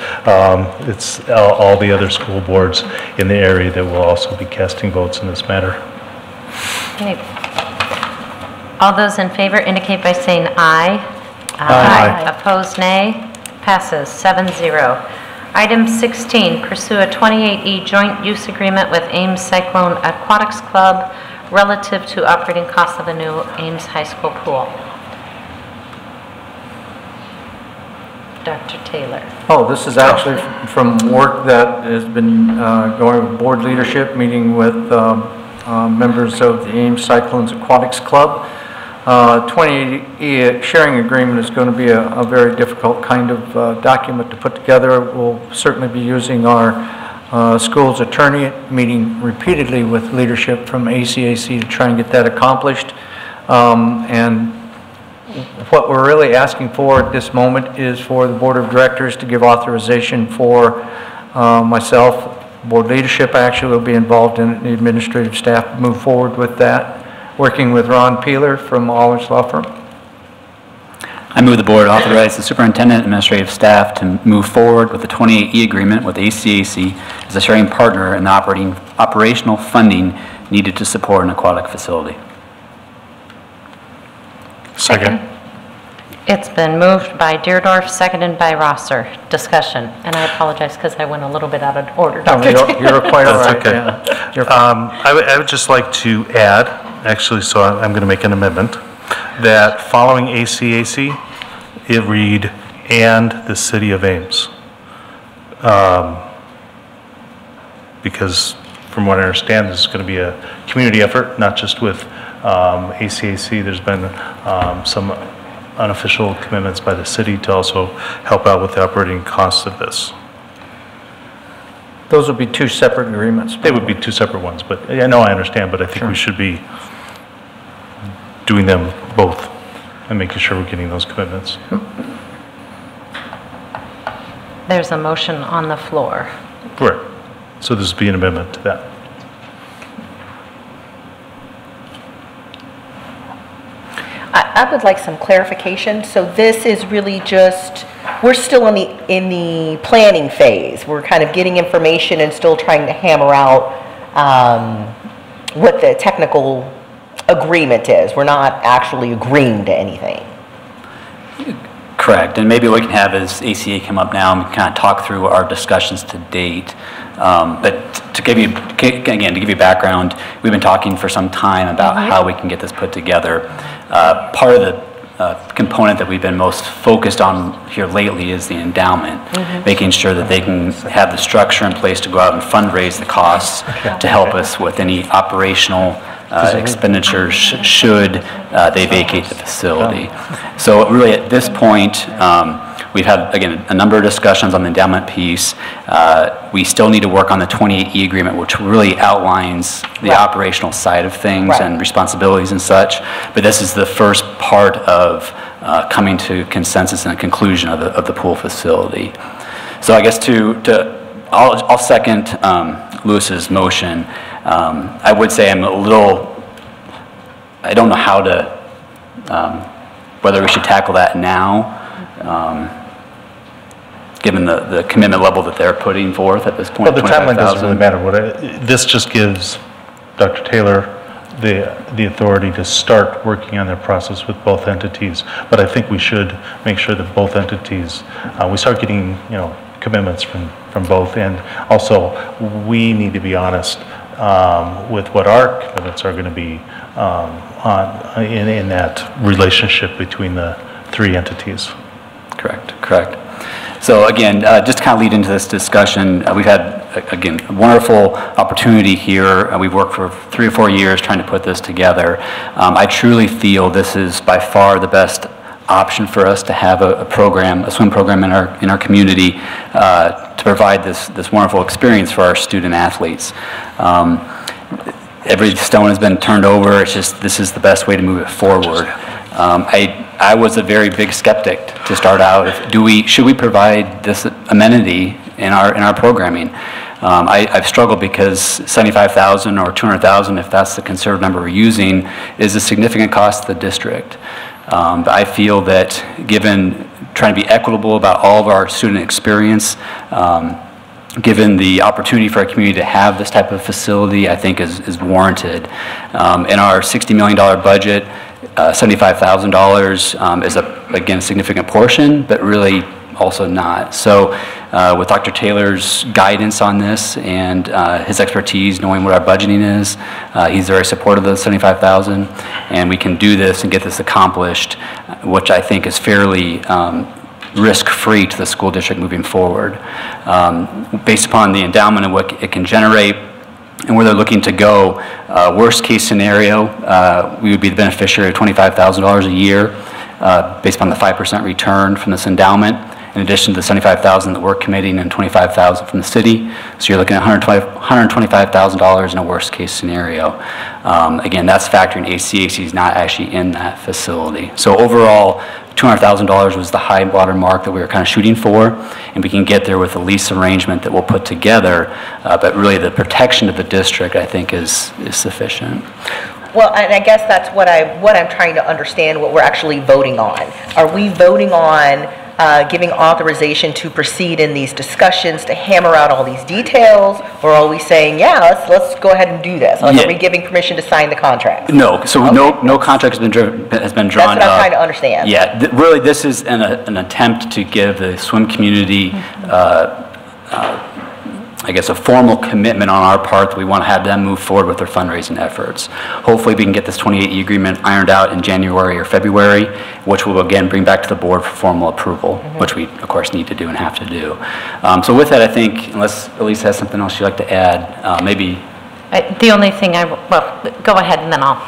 it's all the other school boards in the area that will also be casting votes in this matter. Okay. All those in favor indicate by saying aye. Aye. Opposed, nay. Passes 7-0. Item 16, pursue a 28E joint use agreement with Ames Cyclone Aquatics Club relative to operating costs of a new Ames High School pool. Dr. Taylor. Oh, this is actually from work that has been going with board leadership, meeting with members of the Ames Cyclones Aquatics Club. 28E sharing agreement is going to be a very difficult kind of document to put together. We'll certainly be using our school's attorney, meeting repeatedly with leadership from ACAC to try and get that accomplished. And what we're really asking for at this moment is for the board of directors to give authorization for myself, board leadership actually will be involved in it, the administrative staff move forward with that, working with Ron Peeler from Allers Law Firm. I move the board authorize the superintendent and administrative staff to move forward with the 28E agreement with ACAC as a sharing partner in the operational funding needed to support an aquatic facility. Second. It's been moved by Deerdorf, seconded by Rosser. Discussion. And I apologize because I went a little bit out of order. No, you're quite all right. Okay. Yeah. I would just like to add, actually, so I'm going to make an amendment, that following ACAC, it read, and the city of Ames. Because from what I understand, this is going to be a community effort, not just with ACAC. There's been some unofficial commitments by the city to also help out with the operating costs of this. Those will be two separate agreements. They would be two separate ones, but I know I understand, but I think we should be doing them both and making sure we're getting those commitments. There's a motion on the floor. Right. So this would be an amendment to that. I would like some clarification. So this is really just, we're still in the planning phase. We're kind of getting information and still trying to hammer out what the technical agreement is. We're not actually agreeing to anything. Correct, and maybe what we can have is ACA come up now and kind of talk through our discussions to date. But to give you, again, to give you background, we've been talking for some time about how we can get this put together. Part of the component that we've been most focused on here lately is the endowment, making sure that they can have the structure in place to go out and fundraise the costs to help us with any operational expenditures should they vacate the facility. So really at this point, we've had, again, a number of discussions on the endowment piece. We still need to work on the 28E agreement, which really outlines the operational side of things and responsibilities and such. But this is the first part of coming to consensus and a conclusion of the pool facility. So I guess I'll second Lewis's motion. I would say I'm a little, I don't know how to, whether we should tackle that now, given the commitment level that they're putting forth at this point. Well, the timeline doesn't really matter. This just gives Dr. Taylor the authority to start working on that process with both entities. But I think we should make sure that both entities, we start getting, commitments from both. And also, we need to be honest with what our commitments are going to be in that relationship between the three entities. Correct. So again, just to kind of lead into this discussion, we've had, again, a wonderful opportunity here. We've worked for 3 or 4 years trying to put this together. I truly feel this is by far the best option for us to have a program, a swim program in our community to provide this wonderful experience for our student athletes. Every stone has been turned over. It's just, this is the best way to move it forward. I was a very big skeptic to start out. Should we provide this amenity in our programming? I've struggled because $75,000 or $200,000, if that's the conservative number we're using, is a significant cost to the district. But I feel that given trying to be equitable about all of our student experience, given the opportunity for our community to have this type of facility, I think is warranted. In our $60 million budget, $75,000 is, again, a significant portion, but really also not. So with Dr. Taylor's guidance on this and his expertise, knowing what our budgeting is, he's very supportive of the $75,000, and we can do this and get this accomplished, which I think is fairly risk-free to the school district moving forward. Based upon the endowment and what it can generate and where they're looking to go, worst case scenario, we would be the beneficiary of $25,000 a year based upon the 5% return from this endowment, in addition to the $75,000 that we're committing and $25,000 from the city. So you're looking at $125,000 in a worst case scenario. Again, that's factoring ACAC is not actually in that facility. So overall, $200,000 was the high water mark that we were kind of shooting for, and we can get there with a lease arrangement that we'll put together, but really the protection of the district, I think, is sufficient. Well, and I guess that's what I'm trying to understand, what we're actually voting on. Are we voting on giving authorization to proceed in these discussions to hammer out all these details, or are we saying, yeah, let's go ahead and do this? Like, are we giving permission to sign the contract? No, so okay. no contract has been drawn up. That's what I'm trying to understand. Yeah, really this is an attempt to give the swim community I guess, a formal commitment on our part that we want to have them move forward with their fundraising efforts. Hopefully we can get this 28E agreement ironed out in January or February, which we'll again bring back to the board for formal approval, which we of course need to do and have to do. So with that, I think, unless Elise has something else you'd like to add, maybe. The only thing well, go ahead and then I'll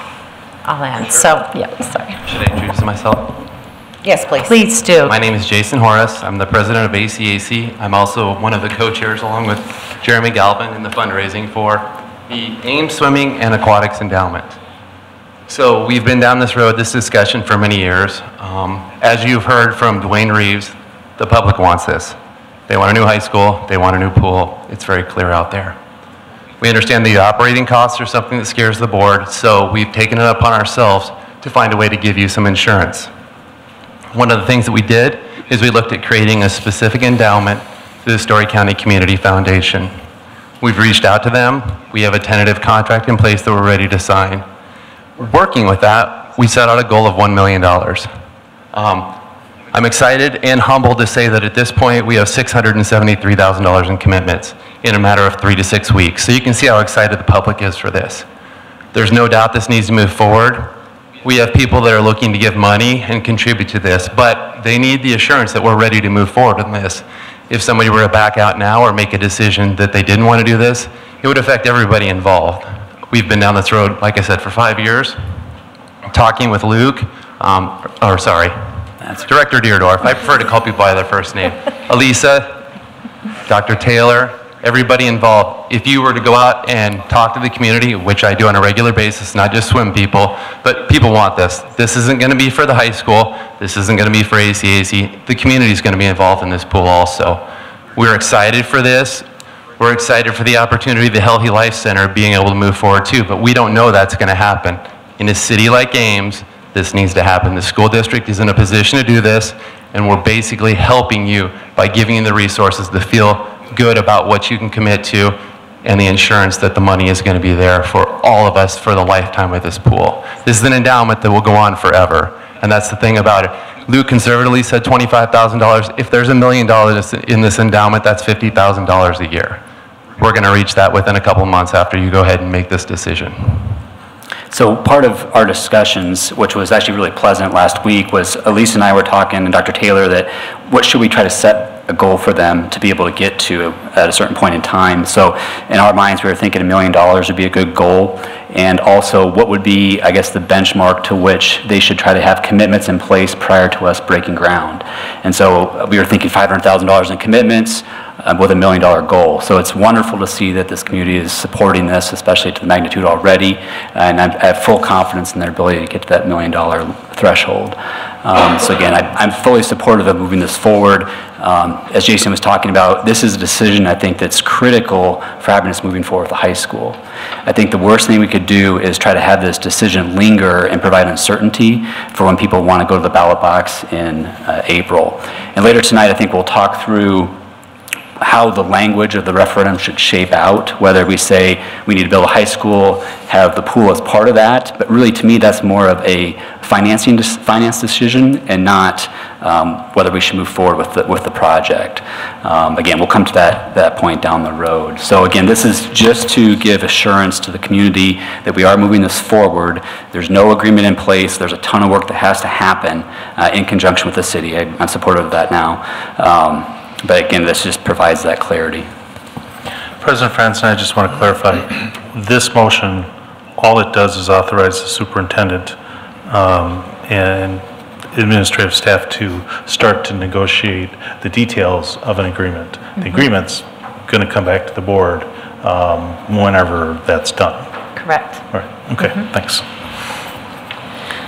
add. Sure. So, yeah, sorry. Should I introduce myself? Yes, please. Please do. My name is Jason Horace. I'm the president of ACAC. I'm also one of the co-chairs, along with Jeremy Galvin, in the fundraising for the Ames Swimming and Aquatics Endowment. So we've been down this road, this discussion, for many years. As you've heard from Dwayne Reeves, the public wants this. They want a new high school. They want a new pool. It's very clear out there. We understand the operating costs are something that scares the board, so we've taken it upon ourselves to find a way to give you some insurance. One of the things that we did is we looked at creating a specific endowment through the Story County Community Foundation. We've reached out to them. We have a tentative contract in place that we're ready to sign. Working with that, we set out a goal of $1 million. I'm excited and humbled to say that at this point we have $673,000 in commitments in a matter of 3 to 6 weeks. So you can see how excited the public is for this. There's no doubt this needs to move forward. We have people that are looking to give money and contribute to this, but they need the assurance that we're ready to move forward on this. If somebody were to back out now or make a decision that they didn't want to do this, it would affect everybody involved. We've been down this road, like I said, for 5 years, talking with Luke, that's Director Deerdorf. I prefer to call people by their first name. Elisa, Dr. Taylor, everybody involved. If you were to go out and talk to the community, which I do on a regular basis, not just swim people, but people want this. This isn't going to be for the high school. This isn't going to be for ACAC. The community is going to be involved in this pool also. We're excited for this. We're excited for the opportunity of the Healthy Life Center being able to move forward too, but we don't know that's going to happen. In a city like Ames, this needs to happen. The school district is in a position to do this, and we're basically helping you by giving you the resources to feel good about what you can commit to and the insurance that the money is going to be there for all of us for the lifetime of this pool. This is an endowment that will go on forever, and that's the thing about it. Luke conservatively said $25,000. If there's $1 million in this endowment, that's $50,000 a year. We're going to reach that within a couple months after you go ahead and make this decision. So part of our discussions, which was actually really pleasant last week, was Elise and I were talking, and Dr. Taylor, that what should we try to set a goal for them to be able to get to at a certain point in time. So in our minds, we were thinking $1 million would be a good goal. And also, what would be, I guess, the benchmark to which they should try to have commitments in place prior to us breaking ground. And so we were thinking $500,000 in commitments with $1 million goal. So it's wonderful to see that this community is supporting this, especially to the magnitude already. And I have full confidence in their ability to get to that $1 million threshold. So again, I'm fully supportive of moving this forward. As Jason was talking about, this is a decision I think that's critical for having us moving forward with the high school. I think the worst thing we could do is try to have this decision linger and provide uncertainty for when people want to go to the ballot box in April. And later tonight, I think we'll talk through how the language of the referendum should shape out, whether we say we need to build a high school, have the pool as part of that, but really to me that's more of a finance decision and not whether we should move forward with the project. Again, we'll come to that point down the road. So again, this is just to give assurance to the community that we are moving this forward. There's no agreement in place. There's a ton of work that has to happen in conjunction with the city. I'm supportive of that now. But again, this just provides that clarity. President Franson, I just want to clarify, this motion, all it does is authorize the superintendent and administrative staff to start to negotiate the details of an agreement. The agreement's going to come back to the board whenever that's done. Correct. All right, okay, thanks.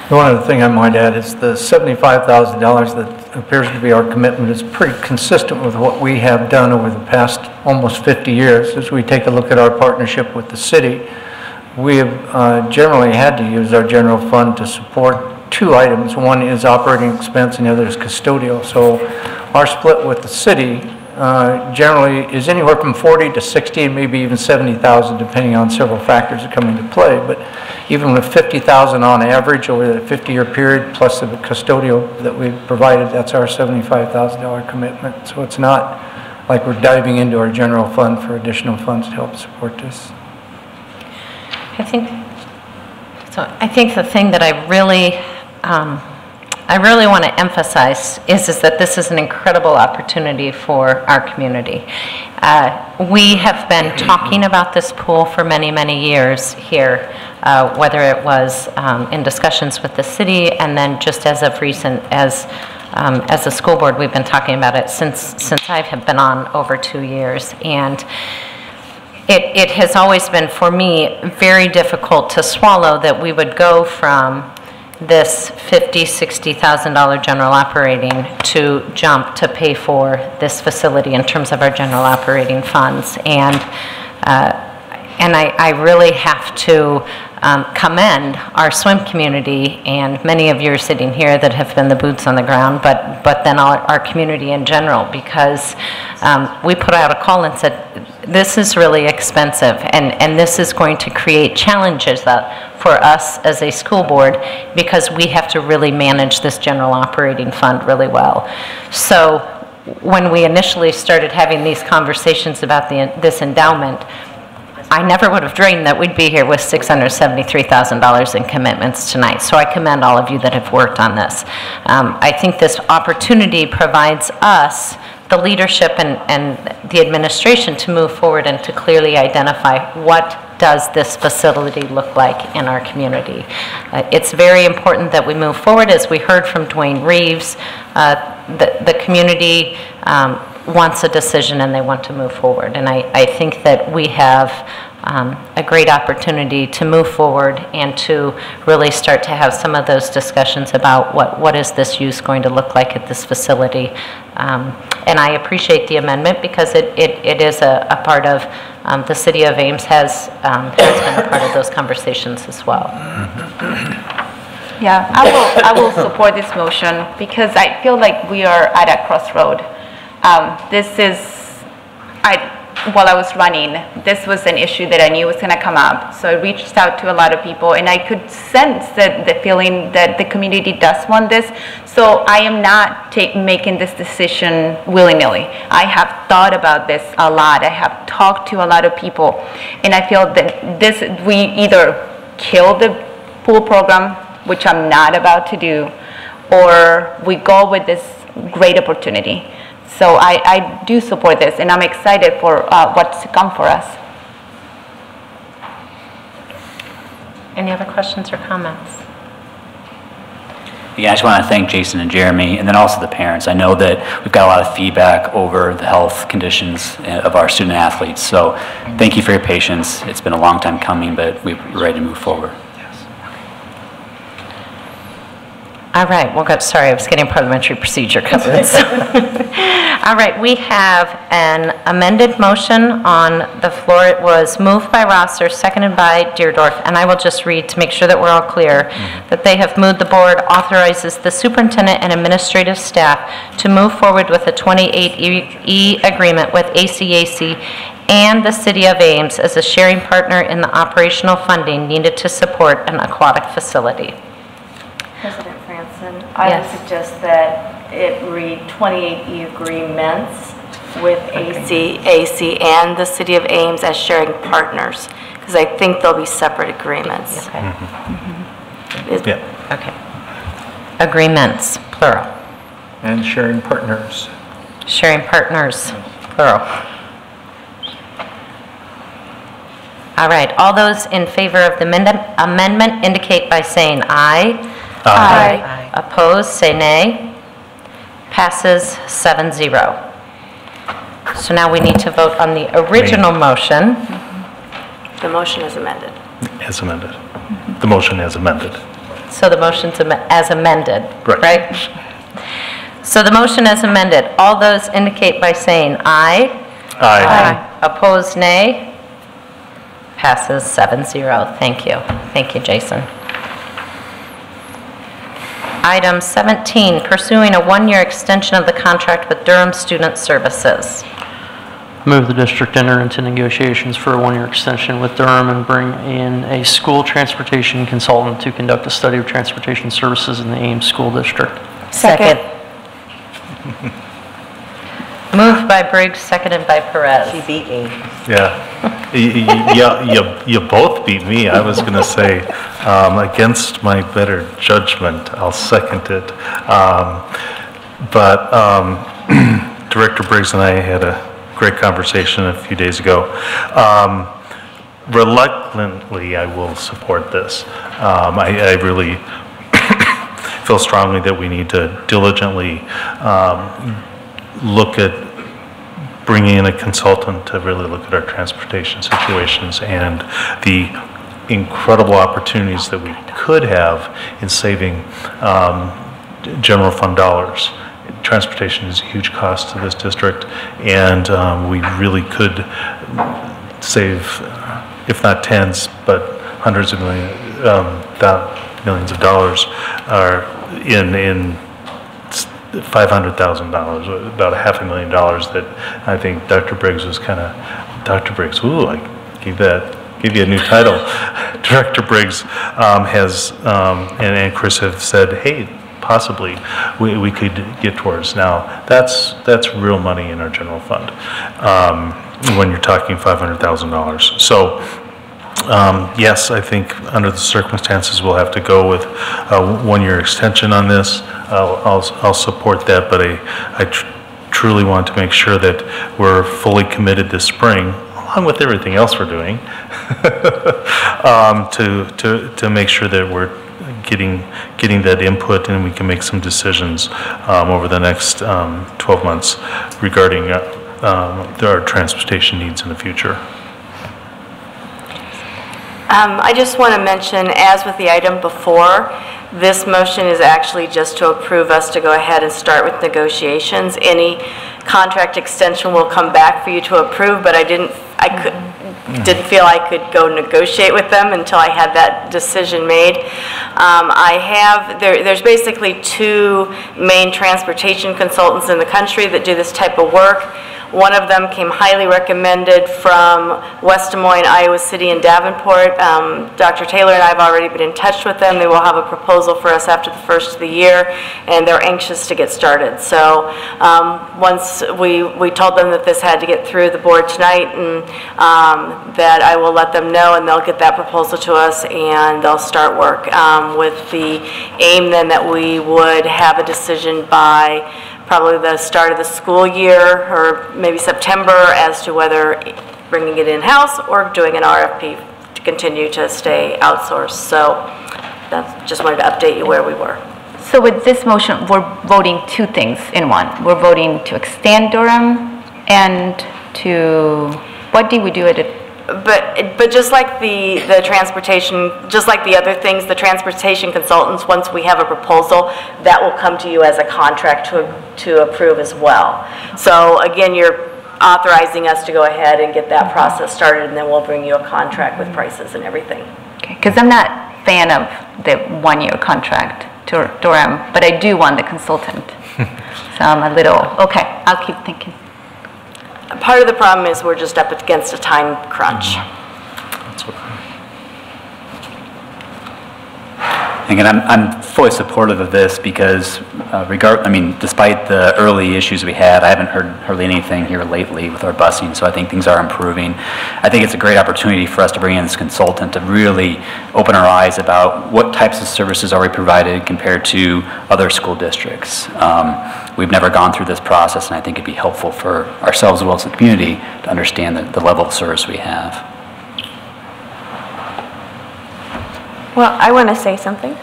One other thing I might add is the $75,000 that appears to be our commitment is pretty consistent with what we have done over the past almost 50 years. As we take a look at our partnership with the city, we have generally had to use our general fund to support two items. One is operating expense and the other is custodial. So our split with the city generally is anywhere from 40 to 60 and maybe even 70,000 depending on several factors that come into play. But even with 50,000 on average over the 50-year period plus the custodial that we've provided, that's our $75,000 commitment. So it's not like we're diving into our general fund for additional funds to help support this. I think the thing that I really want to emphasize is that this is an incredible opportunity for our community. We have been talking about this pool for many, many years here, whether it was in discussions with the city and then just as of recent as a school board, we've been talking about it since I have been on over 2 years. And it has always been, for me, very difficult to swallow that we would go from this $50,000, $60,000 general operating to jump to pay for this facility in terms of our general operating funds. And I really have to commend our swim community, and many of you are sitting here that have been the boots on the ground, but then our community in general, because we put out a call and said, this is really expensive, and this is going to create challenges for us as a school board because we have to really manage this general operating fund really well. So when we initially started having these conversations about this endowment, I never would have dreamed that we'd be here with $673,000 in commitments tonight. So I commend all of you that have worked on this. I think this opportunity provides us the leadership and the administration to move forward and to clearly identify what does this facility look like in our community. It's very important that we move forward. As we heard from Dwayne Reeves, the community wants a decision and they want to move forward. And I think that we have a great opportunity to move forward and to really start to have some of those discussions about what is this use going to look like at this facility. And I appreciate the amendment because it is a part of, the city of Ames has been a part of those conversations as well. Yeah, I will support this motion because I feel like we are at a crossroad. while I was running, this was an issue that I knew was going to come up. So I reached out to a lot of people, and I could sense that the feeling that the community does want this. So I am not making this decision willy-nilly. I have thought about this a lot. I have talked to a lot of people, and I feel that we either kill the pool program, which I'm not about to do, or we go with this great opportunity. So I do support this, and I'm excited for what's to come for us. Any other questions or comments? Yeah, I just want to thank Jason and Jeremy, and then also the parents. I know that we've got a lot of feedback over the health conditions of our student athletes, so thank you for your patience. It's been a long time coming, but we're ready to move forward. All right, well, good. Sorry, I was getting parliamentary procedure covered. All right, we have an amended motion on the floor. It was moved by Rosser, seconded by Deerdorf, and I will just read to make sure that we're all clear that they have moved the board authorizes the superintendent and administrative staff to move forward with a 28E agreement with ACAC and the City of Ames as a sharing partner in the operational funding needed to support an aquatic facility. President Franson, I would suggest that it read 28E agreements with ACAC and the City of Ames as sharing partners, because I think they'll be separate agreements. Okay. Okay. Agreements, plural. And sharing partners. Sharing partners, plural. All right, all those in favor of the amendment indicate by saying aye. Aye. Opposed, say nay. Passes 7-0. So now we need to vote on the original motion. The motion is amended. As amended. The motion as amended. So the motion's as amended, Right. right? So the motion as amended, all those indicate by saying aye. Aye. Opposed, nay. Passes 7-0. Thank you. Thank you, Jason. Item 17, pursuing a one-year extension of the contract with Durham Student Services. Move the district enter into negotiations for a one-year extension with Durham and bring in a school transportation consultant to conduct a study of transportation services in the Ames School District. Second. Moved by Briggs, seconded by Perez. She beat me. Yeah. You both beat me. I was going to say, against my better judgment, I'll second it. But Director Briggs and I had a great conversation a few days ago. Reluctantly, I will support this. I really feel strongly that we need to diligently look at bringing in a consultant to really look at our transportation situations and the incredible opportunities that we could have in saving general fund dollars. Transportation is a huge cost to this district, and we really could save, if not tens, but hundreds of millions of dollars in $500,000, about $500,000 that I think Dr. Briggs was kind of, Dr. Briggs, ooh, I give you a new title. Director Briggs has, and Chris have said, hey, possibly we could get towards. Now, that's real money in our general fund when you're talking $500,000. So, yes, I think under the circumstances we'll have to go with a one-year extension on this. I'll support that, but I truly want to make sure that we're fully committed this spring, along with everything else we're doing, to make sure that we're getting that input and we can make some decisions over the next 12 months regarding our transportation needs in the future. I just want to mention, as with the item before, this motion is actually just to approve us to go ahead and start with negotiations. Any contract extension will come back for you to approve, but I didn't feel I could go negotiate with them until I had that decision made. There's basically two main transportation consultants in the country that do this type of work. One of them came highly recommended from West Des Moines, Iowa City, and Davenport. Dr. Taylor and I have already been in touch with them. They will have a proposal for us after the first of the year, and they're anxious to get started. So once we told them that this had to get through the board tonight, and that I will let them know, and they'll get that proposal to us, and they'll start work with the aim then that we would have a decision by probably the start of the school year, or maybe September, as to whether bringing it in-house or doing an RFP to continue to stay outsourced. So that's just wanted to update you where we were. So with this motion, we're voting two things in one. We're voting to extend Durham and to, what do we do at it? But just like the transportation, just like the other things, the transportation consultants, once we have a proposal, that will come to you as a contract to approve as well. So again, you're authorizing us to go ahead and get that process started, and then we'll bring you a contract with prices and everything. Okay, because I'm not a fan of the one-year contract to Durham, but I do want the consultant. So I'm a little, okay, I'll keep thinking. Part of the problem is we're just up against a time crunch. Again, I'm fully supportive of this because despite the early issues we had, I haven't heard hardly anything here lately with our busing, so I think things are improving. I think it's a great opportunity for us to bring in this consultant to really open our eyes about what types of services are we provided compared to other school districts. We've never gone through this process, and I think it'd be helpful for ourselves as well as the community to understand the level of service we have. Well, I want to say something.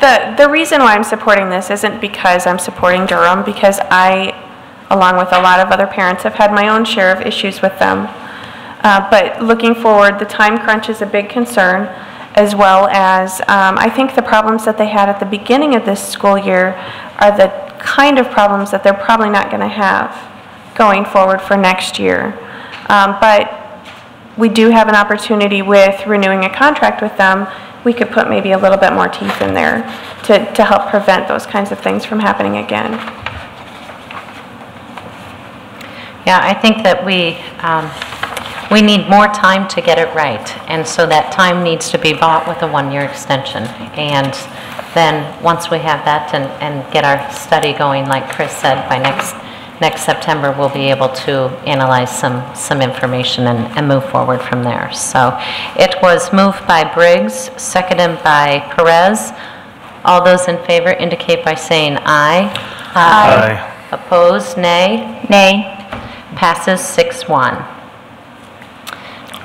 The reason why I'm supporting this isn't because I'm supporting Durham, because I, along with a lot of other parents, have had my own share of issues with them. But looking forward, the time crunch is a big concern, as well as I think the problems that they had at the beginning of this school year are the kind of problems that they're probably not going to have going forward for next year. But we do have an opportunity with renewing a contract with them. We could put maybe a little bit more teeth in there to help prevent those kinds of things from happening again. Yeah, I think that we need more time to get it right, and so that time needs to be bought with a one-year extension. And then once we have that and get our study going, like Chris said, by next September, we'll be able to analyze some information and move forward from there. So it was moved by Briggs, seconded by Perez. All those in favor indicate by saying aye. Aye. Opposed, nay. Nay. Passes 6-1.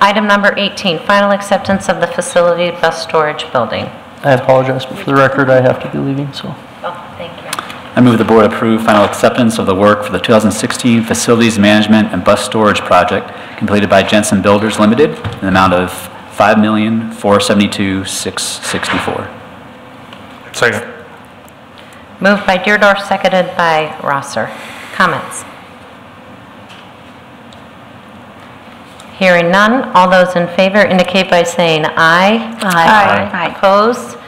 Item number 18, final acceptance of the facility bus storage building. I apologize, but for the record, I have to be leaving, so. Oh, thank you. I move the board approve final acceptance of the work for the 2016 Facilities Management and Bus Storage Project completed by Jensen Builders Limited in the amount of $5,472,664. Second. Moved by Deerdorf, seconded by Rosser. Comments? Hearing none, all those in favor indicate by saying aye. Aye. Aye. Opposed?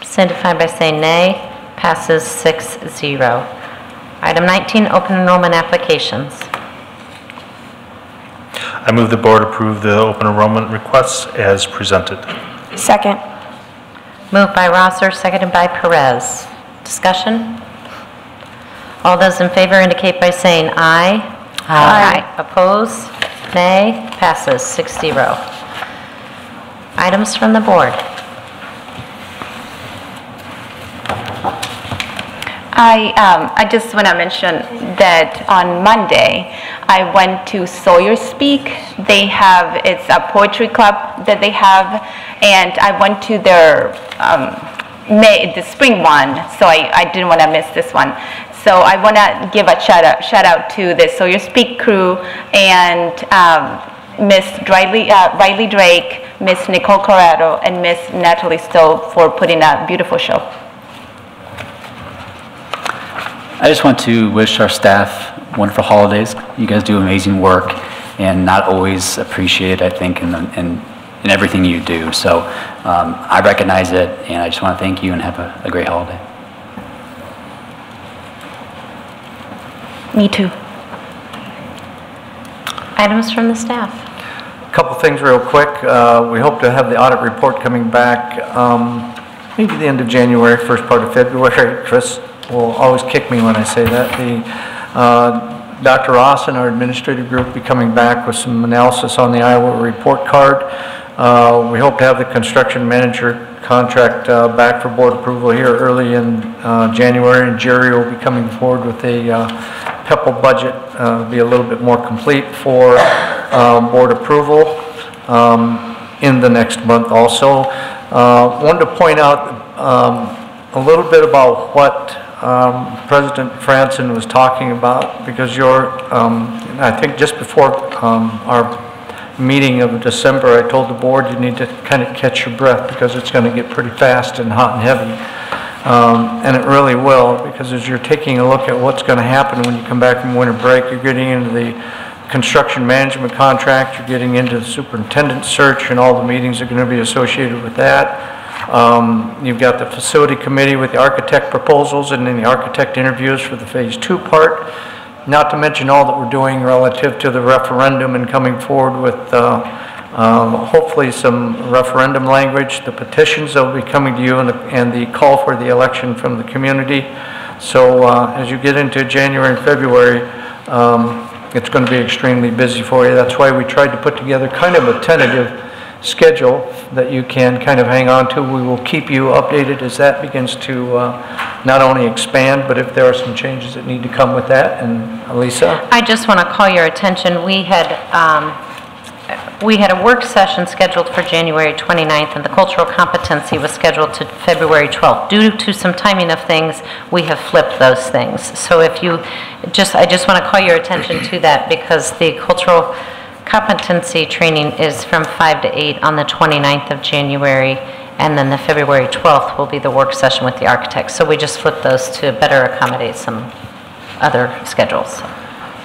Signify by saying nay. Passes 6-0. Item 19, open enrollment applications. I move the board approve the open enrollment requests as presented. Second. Moved by Rosser, seconded by Perez. Discussion? All those in favor indicate by saying aye. Aye. Opposed? Nay. Passes 6-0. Items from the board. I just want to mention that on Monday, I went to Sawyer Speak. It's a poetry club that they have, and I went to their the spring one, so I didn't want to miss this one. So I want to give a shout out to the Sawyer Speak crew and Miss Riley Drake, Miss Nicole Corrado, and Miss Natalie Stowe for putting a beautiful show. I just want to wish our staff wonderful holidays. You guys do amazing work and not always appreciated, I think, in everything you do. So I recognize it, and I just want to thank you and have a great holiday. Me too. Items from the staff. A couple things real quick. We hope to have the audit report coming back maybe the end of January, first part of February. Chris will always kick me when I say that. Dr. Ross and our administrative group will be coming back with some analysis on the Iowa report card. We hope to have the construction manager contract back for board approval here early in January, and Jerry will be coming forward with a PEPL budget, be a little bit more complete for board approval in the next month also. Wanted to point out a little bit about what President Franson was talking about, because I think just before our meeting of December, I told the board you need to kind of catch your breath, because it's going to get pretty fast and hot and heavy. And it really will, because as you're taking a look at what's going to happen when you come back from winter break, you're getting into the construction management contract, you're getting into the superintendent search, and all the meetings are going to be associated with that. You've got the facility committee with the architect proposals and then the architect interviews for the phase 2 part. Not to mention all that we're doing relative to the referendum and coming forward with hopefully some referendum language, the petitions that will be coming to you, and the call for the election from the community. So as you get into January and February, it's going to be extremely busy for you. That's why we tried to put together kind of a tentative schedule that you can kind of hang on to. We will keep you updated as that begins to not only expand, but if there are some changes that need to come with that. And Lisa? I just want to call your attention. We had a work session scheduled for January 29th, and the cultural competency was scheduled to February 12th. Due to some timing of things, we have flipped those things. So if you I just want to call your attention to that, because the cultural competency training is from 5 to 8 on the 29th of January, and then the February 12th will be the work session with the architects. So we just flipped those to better accommodate some other schedules.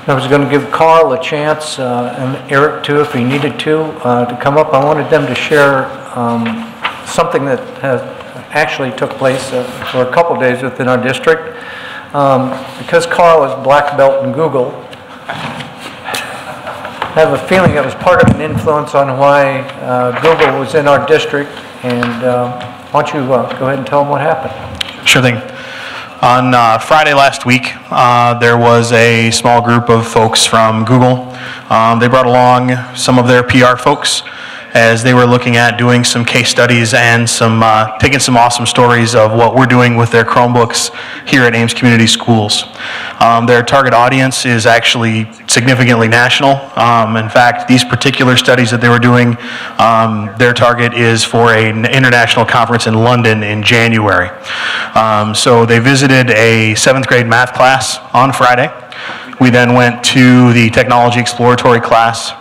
I was going to give Carl a chance, and Eric too, if he needed to come up. I wanted them to share something that has actually took place for a couple days within our district. Because Carl is black belt in Google, I have a feeling it was part of an influence on why Google was in our district. And why don't you go ahead and tell them what happened? Sure thing. On Friday last week, there was a small group of folks from Google. They brought along some of their PR folks as they were looking at doing some case studies and taking some awesome stories of what we're doing with their Chromebooks here at Ames Community Schools. Their target audience is actually significantly national. In fact, these particular studies that they were doing, their target is for an international conference in London in January. So they visited a 7th grade math class on Friday. We then went to the technology exploratory class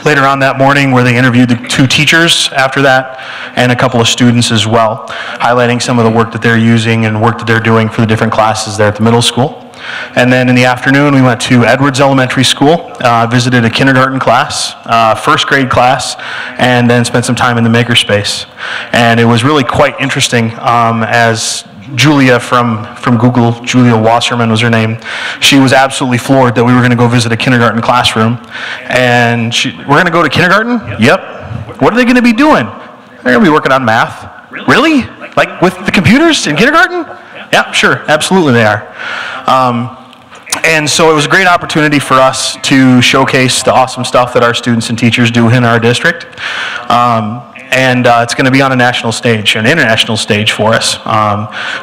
later on that morning, where they interviewed the 2 teachers after that, and a couple of students as well, highlighting some of the work that they're using and work that they're doing for the different classes there at the middle school. And then in the afternoon, we went to Edwards Elementary School, visited a kindergarten class, 1st grade class, and then spent some time in the makerspace. And it was really quite interesting as Julia from Google, Julia Wasserman was her name. She was absolutely floored that we were going to go visit a kindergarten classroom. And we're going to go to kindergarten? Yep. What are they going to be doing? They're going to be working on math. Really? Like with the computers in kindergarten? Yeah, sure. Absolutely they are. And so it was a great opportunity for us to showcase the awesome stuff that our students and teachers do in our district. And it's going to be on a national stage, an international stage for us.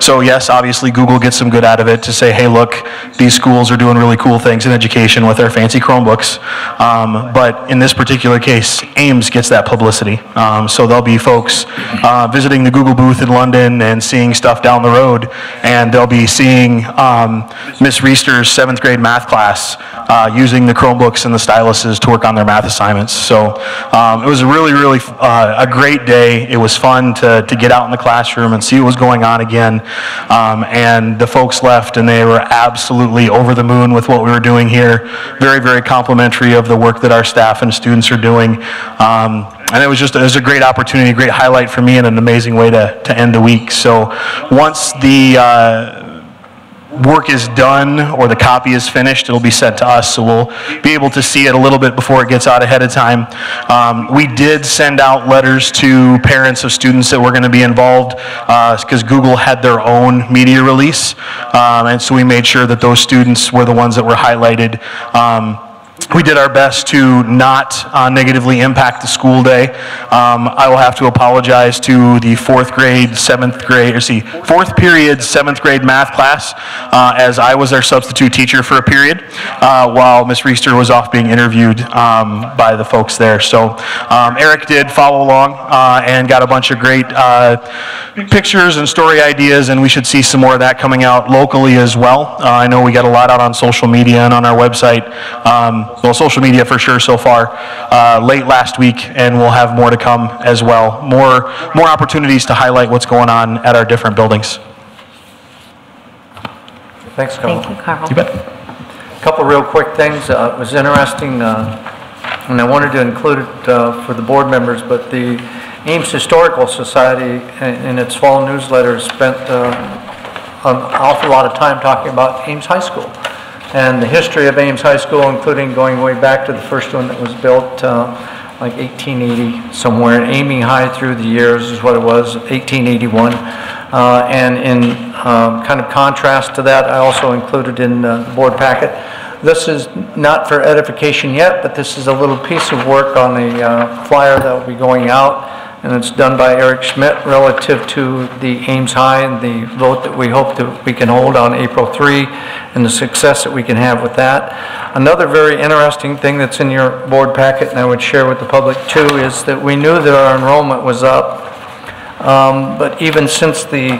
So yes, obviously Google gets some good out of it to say, hey, look, these schools are doing really cool things in education with their fancy Chromebooks. But in this particular case, Ames gets that publicity. So there'll be folks visiting the Google booth in London and seeing stuff down the road, and they'll be seeing Miss Reister's 7th grade math class using the Chromebooks and the styluses to work on their math assignments. So it was a really, really a great day. It was fun to get out in the classroom and see what was going on again. And the folks left and they were absolutely over the moon with what we were doing here. Very, very complimentary of the work that our staff and students are doing. And it was a great opportunity, a great highlight for me, and an amazing way to end the week. So once the work is done or the copy is finished, it'll be sent to us, so we'll be able to see it a little bit before it gets out ahead of time. We did send out letters to parents of students that were going to be involved because Google had their own media release, and so we made sure that those students were the ones that were highlighted. We did our best to not negatively impact the school day. I will have to apologize to the fourth period, 7th grade math class, as I was their substitute teacher for a period, while Ms. Reister was off being interviewed by the folks there. So Eric did follow along and got a bunch of great pictures and story ideas, and we should see some more of that coming out locally as well. I know we got a lot out on social media and on our website. Well, social media for sure so far, late last week, and we'll have more to come as well. More opportunities to highlight what's going on at our different buildings. Thanks, Carl. Thank you, Carl. You bet. A couple real quick things. It was interesting, and I wanted to include it for the board members, but the Ames Historical Society in its fall newsletter spent an awful lot of time talking about Ames High School and the history of Ames High School, including going way back to the first one that was built like 1880 somewhere, and aiming high through the years is what it was, 1881. And in kind of contrast to that, I also included in the board packet, this is not for edification yet, but this is a little piece of work on a flyer that will be going out, and it's done by Eric Schmidt relative to the Ames High and the vote that we hope that we can hold on April 3 and the success that we can have with that. Another very interesting thing that's in your board packet, and I would share with the public too, is that we knew that our enrollment was up, but even since the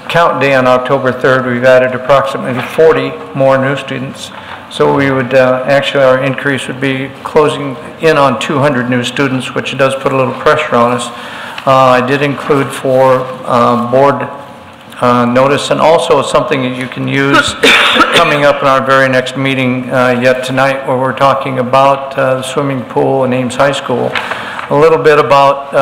count day on October 3rd, we've added approximately 40 more new students. So we would, actually our increase would be closing in on 200 new students, which does put a little pressure on us. I did include for board notice, and also something that you can use coming up in our very next meeting yet tonight, where we're talking about the swimming pool in Ames High School. A little bit about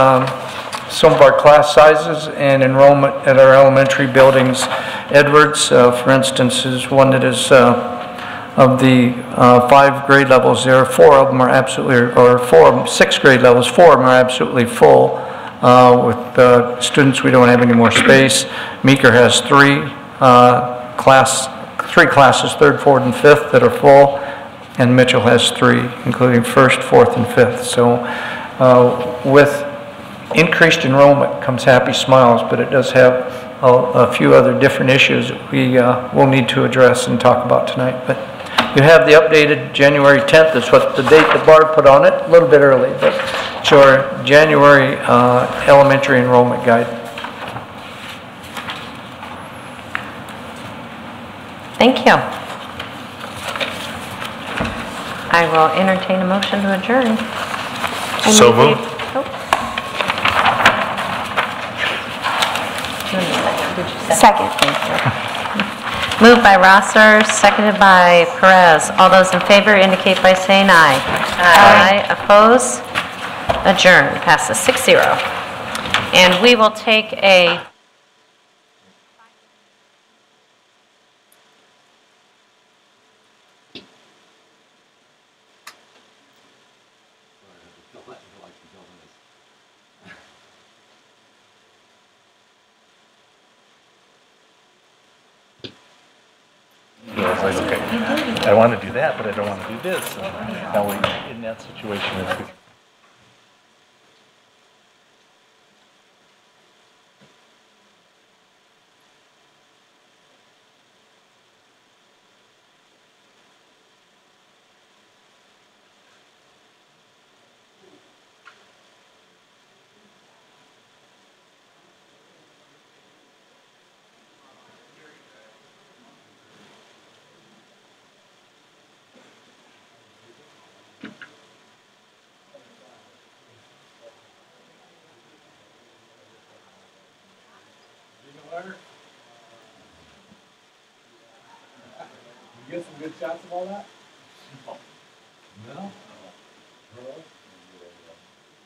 some of our class sizes and enrollment at our elementary buildings. Edwards, for instance, is one that is of the 5 grade levels there, 4 of them are absolutely, or 6 grade levels, 4 of them are absolutely full. With students, we don't have any more space. Meeker has 3 classes, 3rd, 4th, and 5th that are full, and Mitchell has 3, including 1st, 4th, and 5th. So with increased enrollment comes happy smiles, but it does have a few other different issues that we will need to address and talk about tonight. But you have the updated January 10th, is what the date that Barb put on it, a little bit early, but it's your January elementary enrollment guide. Thank you. I will entertain a motion to adjourn. So moved. Second. Thank you. Moved by Rosser, seconded by Perez. All those in favor indicate by saying aye. Aye. Oppose? Adjourn. Passes 6-0. And we will take a Okay. I want to do that, but I don't want to do this. And now we're in that situation. You get some good shots of all that? No?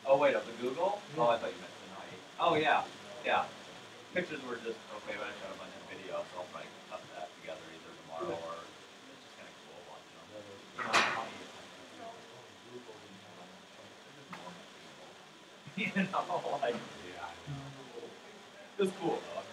Oh, wait, of the Google? Oh, I thought you meant tonight. Oh, yeah, yeah. Pictures were just, okay, but I shot a bunch of video, so I'll probably cut that together either. or it's just kind of cool watching them. You know, it's funny. You know, like, yeah, I know. It was cool though.